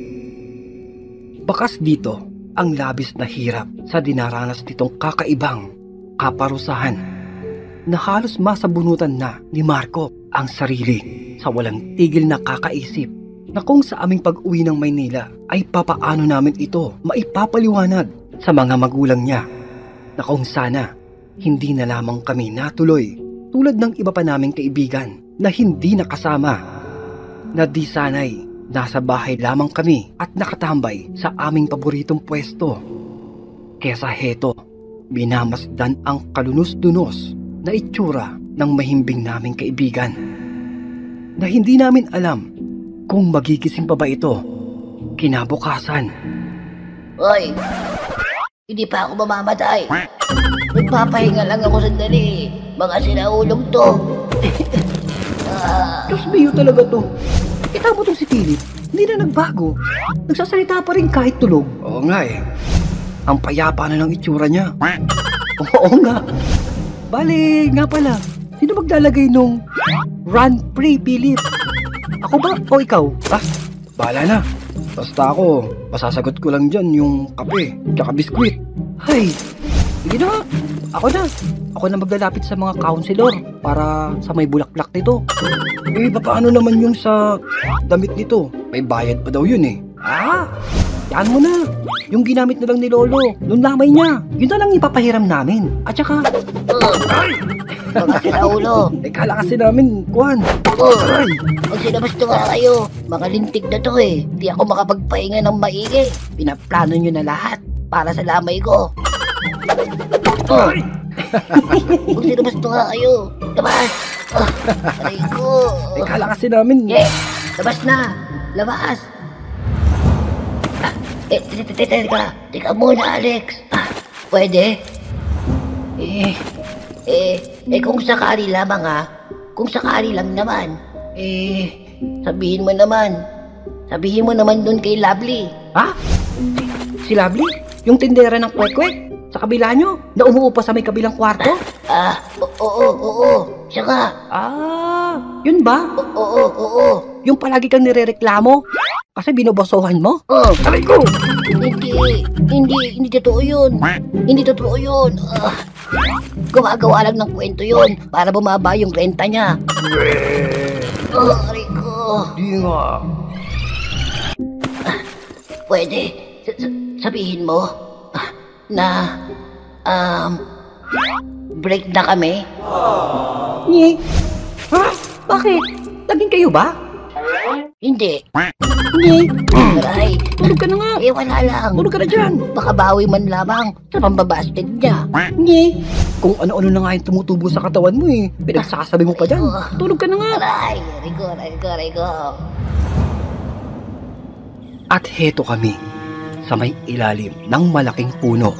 Bakas dito ang labis na hirap sa dinaranas nitong kakaibang kaparusahan na halos masabunutan na ni Marco ang sarili sa walang tigil na kakaisip na kung sa aming pag-uwi ng Maynila ay papaano namin ito maipapaliwanag sa mga magulang niya na kung sana hindi na lamang kami natuloy tulad ng iba pa naming kaibigan na hindi nakasama, na di sanay nasa bahay lamang kami at nakatambay sa aming paboritong pwesto. Kesa heto, minamasdan ang kalunos-dunos na itsura ng mahimbing naming kaibigan na hindi namin alam kung magigising pa ba ito kinabukasan. Hoy, hindi pa ako mamamatay. Nagpapahinga lang ako sandali. Mga sinaulong to. Diyos mio talaga to. Kita mo tong si Philip, hindi na nagbago. Nagsasalita pa rin kahit tulog. Oo nga eh. Ang payapa na ng itsura niya. Oo nga. Bale, nga pala, sino maglalagay nung Run Free Philip? Ako ba o ikaw? Bahala na. Basta ako, masasagot ko lang dyan yung kape, tsaka biskwit. Hay, sige na nga. Ako na maglalapit sa mga counselor para sa may bulaklak nito. Paano naman yung sa damit nito? May bayad pa daw yun eh. Yan mo na. Yung ginamit na lang ni Lolo, nung lamay niya, yun na lang ipapahiram namin. At saka, Mga siraulo. kala kasi namin, Kuan. Ay, Magsinabas nga kayo. Mga lintik na to eh. Di ako makapagpahinga ng maigi. Pinaplano nyo na lahat para sa lamay ko. Magsinabas nga kayo. Labas. Aray ko. kala kasi namin. Labas na. Labas. Teka muna, Alex. Pwede? Kung sakali lamang kung sakali lang naman, sabihin mo naman dun kay Lovely. Ha? Si Lovely? Yung tindera ng kwek-kwek? Sa kabila nyo? Na umuupa sa may kabilang kwarto? Oo, siya nga. Yun ba? Oo. Yung palagi kang nirereklamo? Kasi binobosohan mo? Aray ko! Hindi totoo yun. Hindi totoo yun. Gawa lang ng kwento yun para bumaba yung renta niya. Aray ko. Di nga. Pwede, sabihin mo na, break na kami? Nye? Ha? Bakit? Laging kayo ba? Hindi. Nye? Aray, Tulog ka na nga. wala lang. Tulog ka na dyan. Baka bawi man lamang sa pambabasted niya. Nye? Kung ano-ano na nga yung tumutubo sa katawan mo eh. Pinagsasabi mo pa dyan. Tulog ka na nga. Aray ko. At heto kami sa may ilalim ng malaking puno.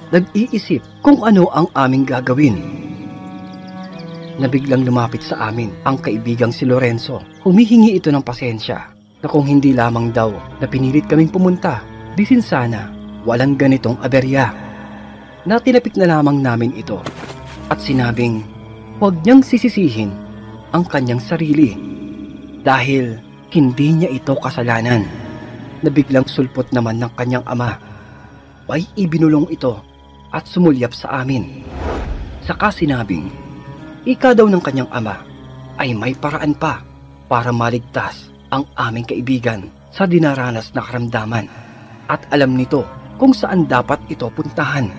Nag-iisip kung ano ang aming gagawin. Nabiglang lumapit sa amin ang kaibigang si Lorenzo. Humihingi ito ng pasensya na kung hindi lamang daw na pinilit kaming pumunta, disin sana walang ganitong aberya. Natinapik na lamang namin ito at sinabing huwag niyang sisisihin ang kanyang sarili dahil hindi niya ito kasalanan. Nabiglang sulpot naman ng kanyang ama. Ay ibinulong ito at sumulyap sa amin. Saka sinabing ika daw ng kanyang ama ay may paraan pa para maligtas ang aming kaibigan sa dinaranas na karamdaman at alam nito kung saan dapat ito puntahan.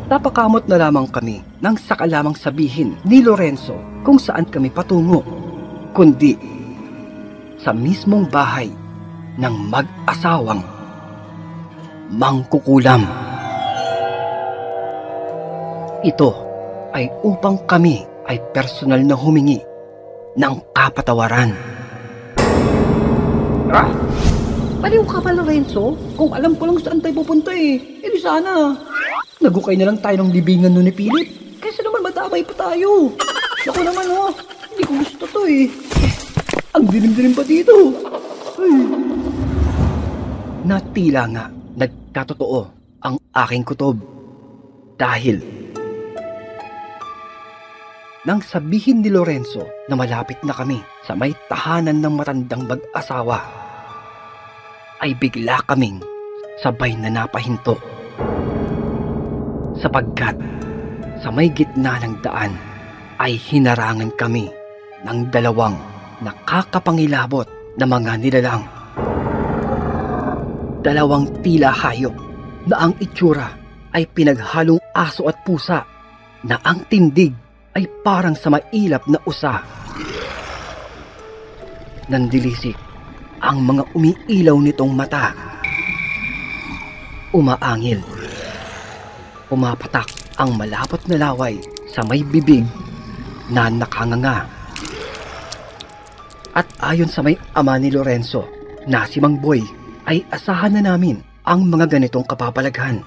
Napakamot na lamang kami nang saka lamang sabihin ni Lorenzo kung saan kami patungo, kundi sa mismong bahay ng mag-asawang mangkukulam. Ito ay upang kami ay personal na humingi ng kapatawaran. Baliw ka pa, Lorenzo? Kung alam ko lang saan tayo pupunta eh. Di sana. Nagukay na lang tayo ng libingan nun ni Philip. Kaysa naman madamay pa tayo. Ako naman hindi ko gusto to eh. Ang dilim-dilim pa dito. Ay. Natila nga nagkatotoo ang aking kutob. Dahil nang sabihin ni Lorenzo na malapit na kami sa may tahanan ng matandang mag-asawa, ay bigla kaming sabay na napahinto. Sapagkat sa may gitna ng daan ay hinarangan kami ng dalawang nakakapangilabot na mga nilalang. Dalawang tila hayop na ang itsura ay pinaghalong aso at pusa na ang tindig ay parang sa mailap na usa. Nandilisik ang mga umiilaw nitong mata. Umaangil. Pumapatak ang malapot na laway sa may bibig na nakanganga. At ayon sa may ama ni Lorenzo na si Mang Boy, ay asahan na namin ang mga ganitong kapapalaghan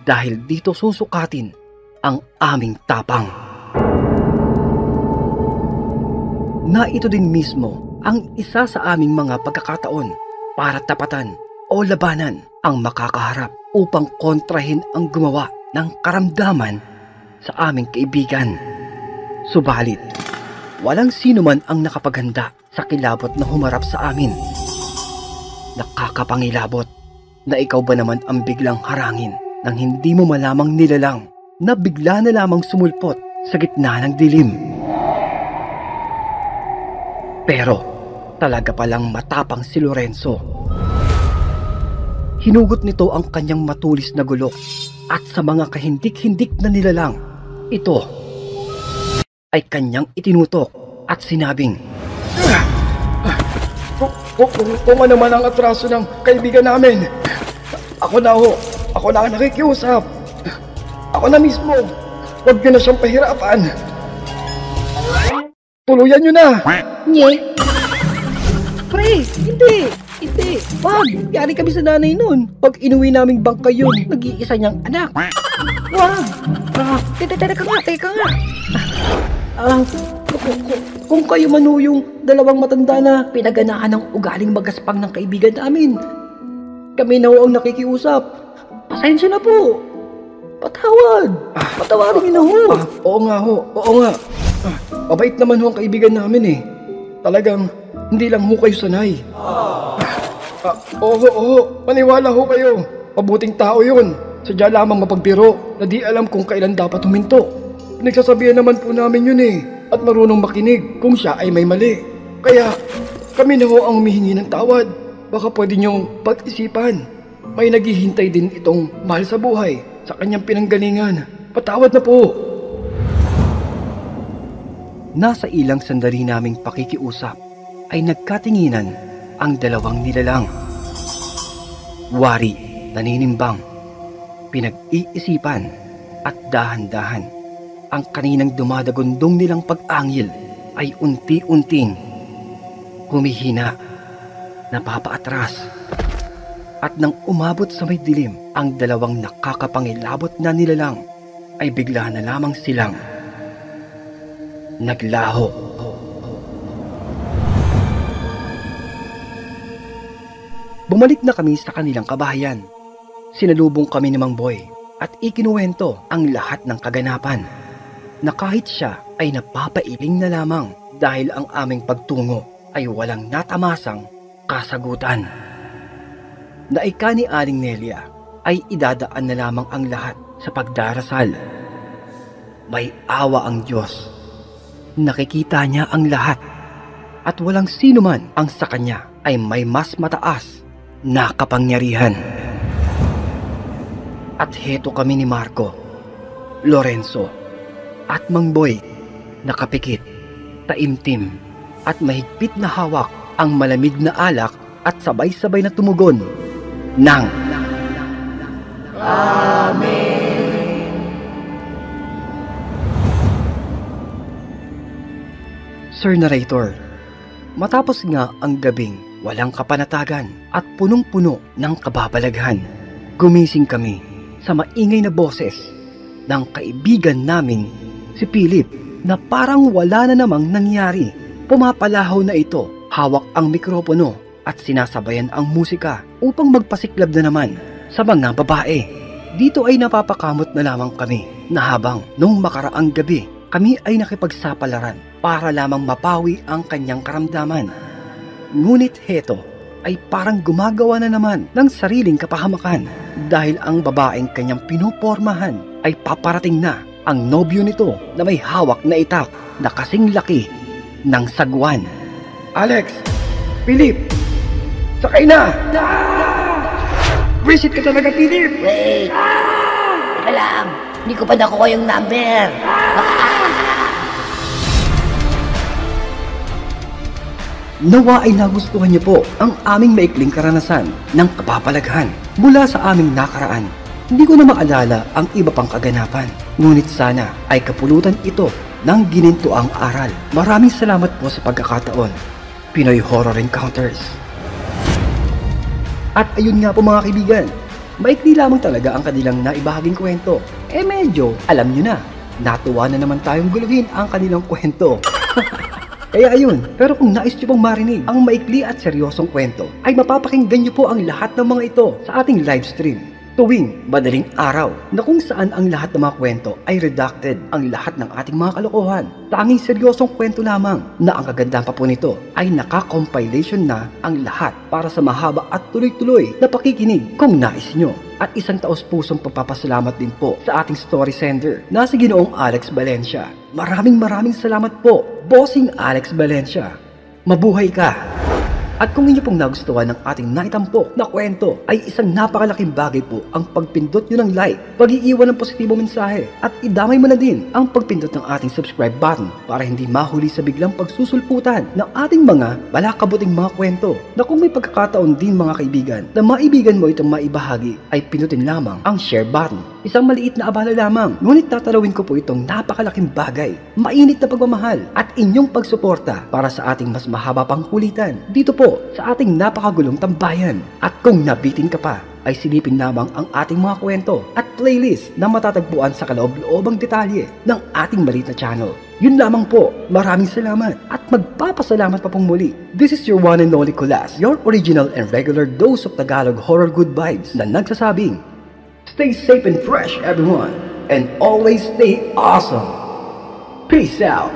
dahil dito susukatin ang aming tapang. Na ito din mismo ang isa sa aming mga pagkakataon para tapatan o labanan ang makakaharap upang kontrahin ang gumawa ng karamdaman sa aming kaibigan. Subalit, walang sino man ang nakapaghanda sa kilabot na humarap sa amin. Nakakapangilabot na ikaw ba naman ang biglang harangin nang hindi mo malamang nilalang na bigla na lamang sumulpot sa gitna ng dilim. Pero talaga palang matapang si Lorenzo. Hinugot nito ang kanyang matulis na gulok at sa mga kahindik-hindik na nilalang, ito ay kanyang itinutok at sinabing, Kung ano man ang atraso ng kaibigan namin, ako na ang nakikiusap. Ako na mismo. Huwag nyo na siyang pahirapan. Tuluyan nyo na. Nye? Pre, hindi! Wag! Yari kami sa nanay nun. Pag inuwi naming bangka yun, nag-iisa niyang anak. Wag! Teka nga. Kung kayo man ho yung dalawang matanda na pinaganaan ng ugaling magaspang ng kaibigan namin, kami na ho ang nakikiusap. Pasensya na po. Patawarin niyo na ho. Oo nga. Mabait naman ho ang kaibigan namin eh. Talagang hindi lang ho kayo sanay. Oo, maniwala ho kayo. Mabuting tao yun. Sadya lamang mapagbiro na di alam kung kailan dapat huminto. Nagsasabihan naman po namin yun eh. At marunong makinig kung siya ay may mali. Kaya kami na ho ang humihingi ng tawad. Baka pwede niyong pag-isipan. May naghihintay din itong mahal sa buhay sa kanyang pinanggalingan. Patawad na po. Nasa ilang sandali naming pakikiusap ay nagkatinginan ang dalawang nilalang. Wari, naninimbang, pinag-iisipan at dahan-dahan. Ang kaninang dumadagundong nilang pag-angil ay unti-unting humihina, napapaatras. At nang umabot sa may dilim, ang dalawang nakakapangilabot na nilalang ay bigla na lamang silang naglaho. Bumalik na kami sa kanilang kabahayan. Sinalubong kami ni Mang Boy at ikinuwento ang lahat ng kaganapan, na kahit siya ay napapailing na lamang dahil ang aming pagtungo ay walang natamasang kasagutan. Naika ni Aling Nelia ay idadaan na lamang ang lahat sa pagdarasal. May awa ang Diyos. Nakikita niya ang lahat at walang sino man ang sa kanya ay may mas mataas na kapangyarihan. At heto kami ni Marco, Lorenzo at Mang Boy, nakapikit, taimtim at mahigpit na hawak ang malamig na alak at sabay-sabay na tumugon ng Amen. Sir Narrator, matapos nga ang gabing walang kapanatagan at punong-puno ng kababalaghan, gumising kami sa maingay na boses ng kaibigan naming si Philip na parang wala na namang nangyari. Pumapalahaw na ito, hawak ang mikropono at sinasabayan ang musika upang magpasiklab na naman sa mga babae. Dito ay napapakamot na lamang kami na habang nung makaraang gabi kami ay nakipagsapalaran para lamang mapawi ang kanyang karamdaman. Ngunit heto ay parang gumagawa na naman ng sariling kapahamakan dahil ang babaeng kanyang pinupormahan ay paparating na ang nobyo nito na may hawak na itak na kasing laki ng sagwan. Alex! Philip! Sakay na! Visit ka talaga, Philip! Wait! Teka lang, hindi ko pa nakuha yung number. Nawa ay nagustuhan niyo po ang aming maikling karanasan ng kapapalaghan mula sa aming nakaraan. Hindi ko na maalala ang iba pang kaganapan, ngunit sana ay kapulutan ito ng ginintuang aral. Maraming salamat po sa pagkakataon. Pinoy Horror Encounters. At ayun nga po mga kaibigan, maikli lamang talaga ang kanilang naibahaging kwento. Medyo alam nyo na, natuwa na naman tayong guluhin ang kanilang kwento. Kaya ayun, pero kung nais nyo pong marinig ang maikli at seryosong kwento, ay mapapakinggan nyo po ang lahat ng mga ito sa ating live stream tuwing madaling araw, na kung saan ang lahat ng mga kwento ay redacted ang lahat ng ating mga kalokohan. Tanging seryosong kwento lamang na ang kagandahan pa po nito ay naka-compilation na ang lahat para sa mahaba at tuloy-tuloy na pakikinig kung nais nyo. At isang taos-pusong pagpapasalamat din po sa ating story sender na si Ginoong Alex Valencia. Maraming salamat po, Bossing Alex Valencia. Mabuhay ka! At kung inyo pong nagustuhan ng ating naitampok na kwento ay isang napakalaking bagay po ang pagpindot nyo ng like, pag-iiwan ng positibong mensahe at idamay mo na din ang pagpindot ng ating subscribe button para hindi mahuli sa biglang pagsusulputan ng ating mga balakabuting mga kwento na kung may pagkakataon din mga kaibigan na maibigan mo itong maibahagi ay pinutin lamang ang share button. Isang maliit na abala lamang, ngunit tatalawin ko po itong napakalaking bagay, mainit na pagmamahal at inyong pagsuporta para sa ating mas mahaba pang kulitan dito po sa ating napakagulong tambayan. At kung nabitin ka pa, ay silipin lamang ang ating mga kwento at playlist na matatagpuan sa kaloob-loobang detalye ng ating maliit na channel. Yun lamang po, maraming salamat at magpapasalamat pa pong muli. This is your one and only Kulas, your original and regular dose of Tagalog horror good vibes na nagsasabing, stay safe and fresh everyone, and always stay awesome. Peace out.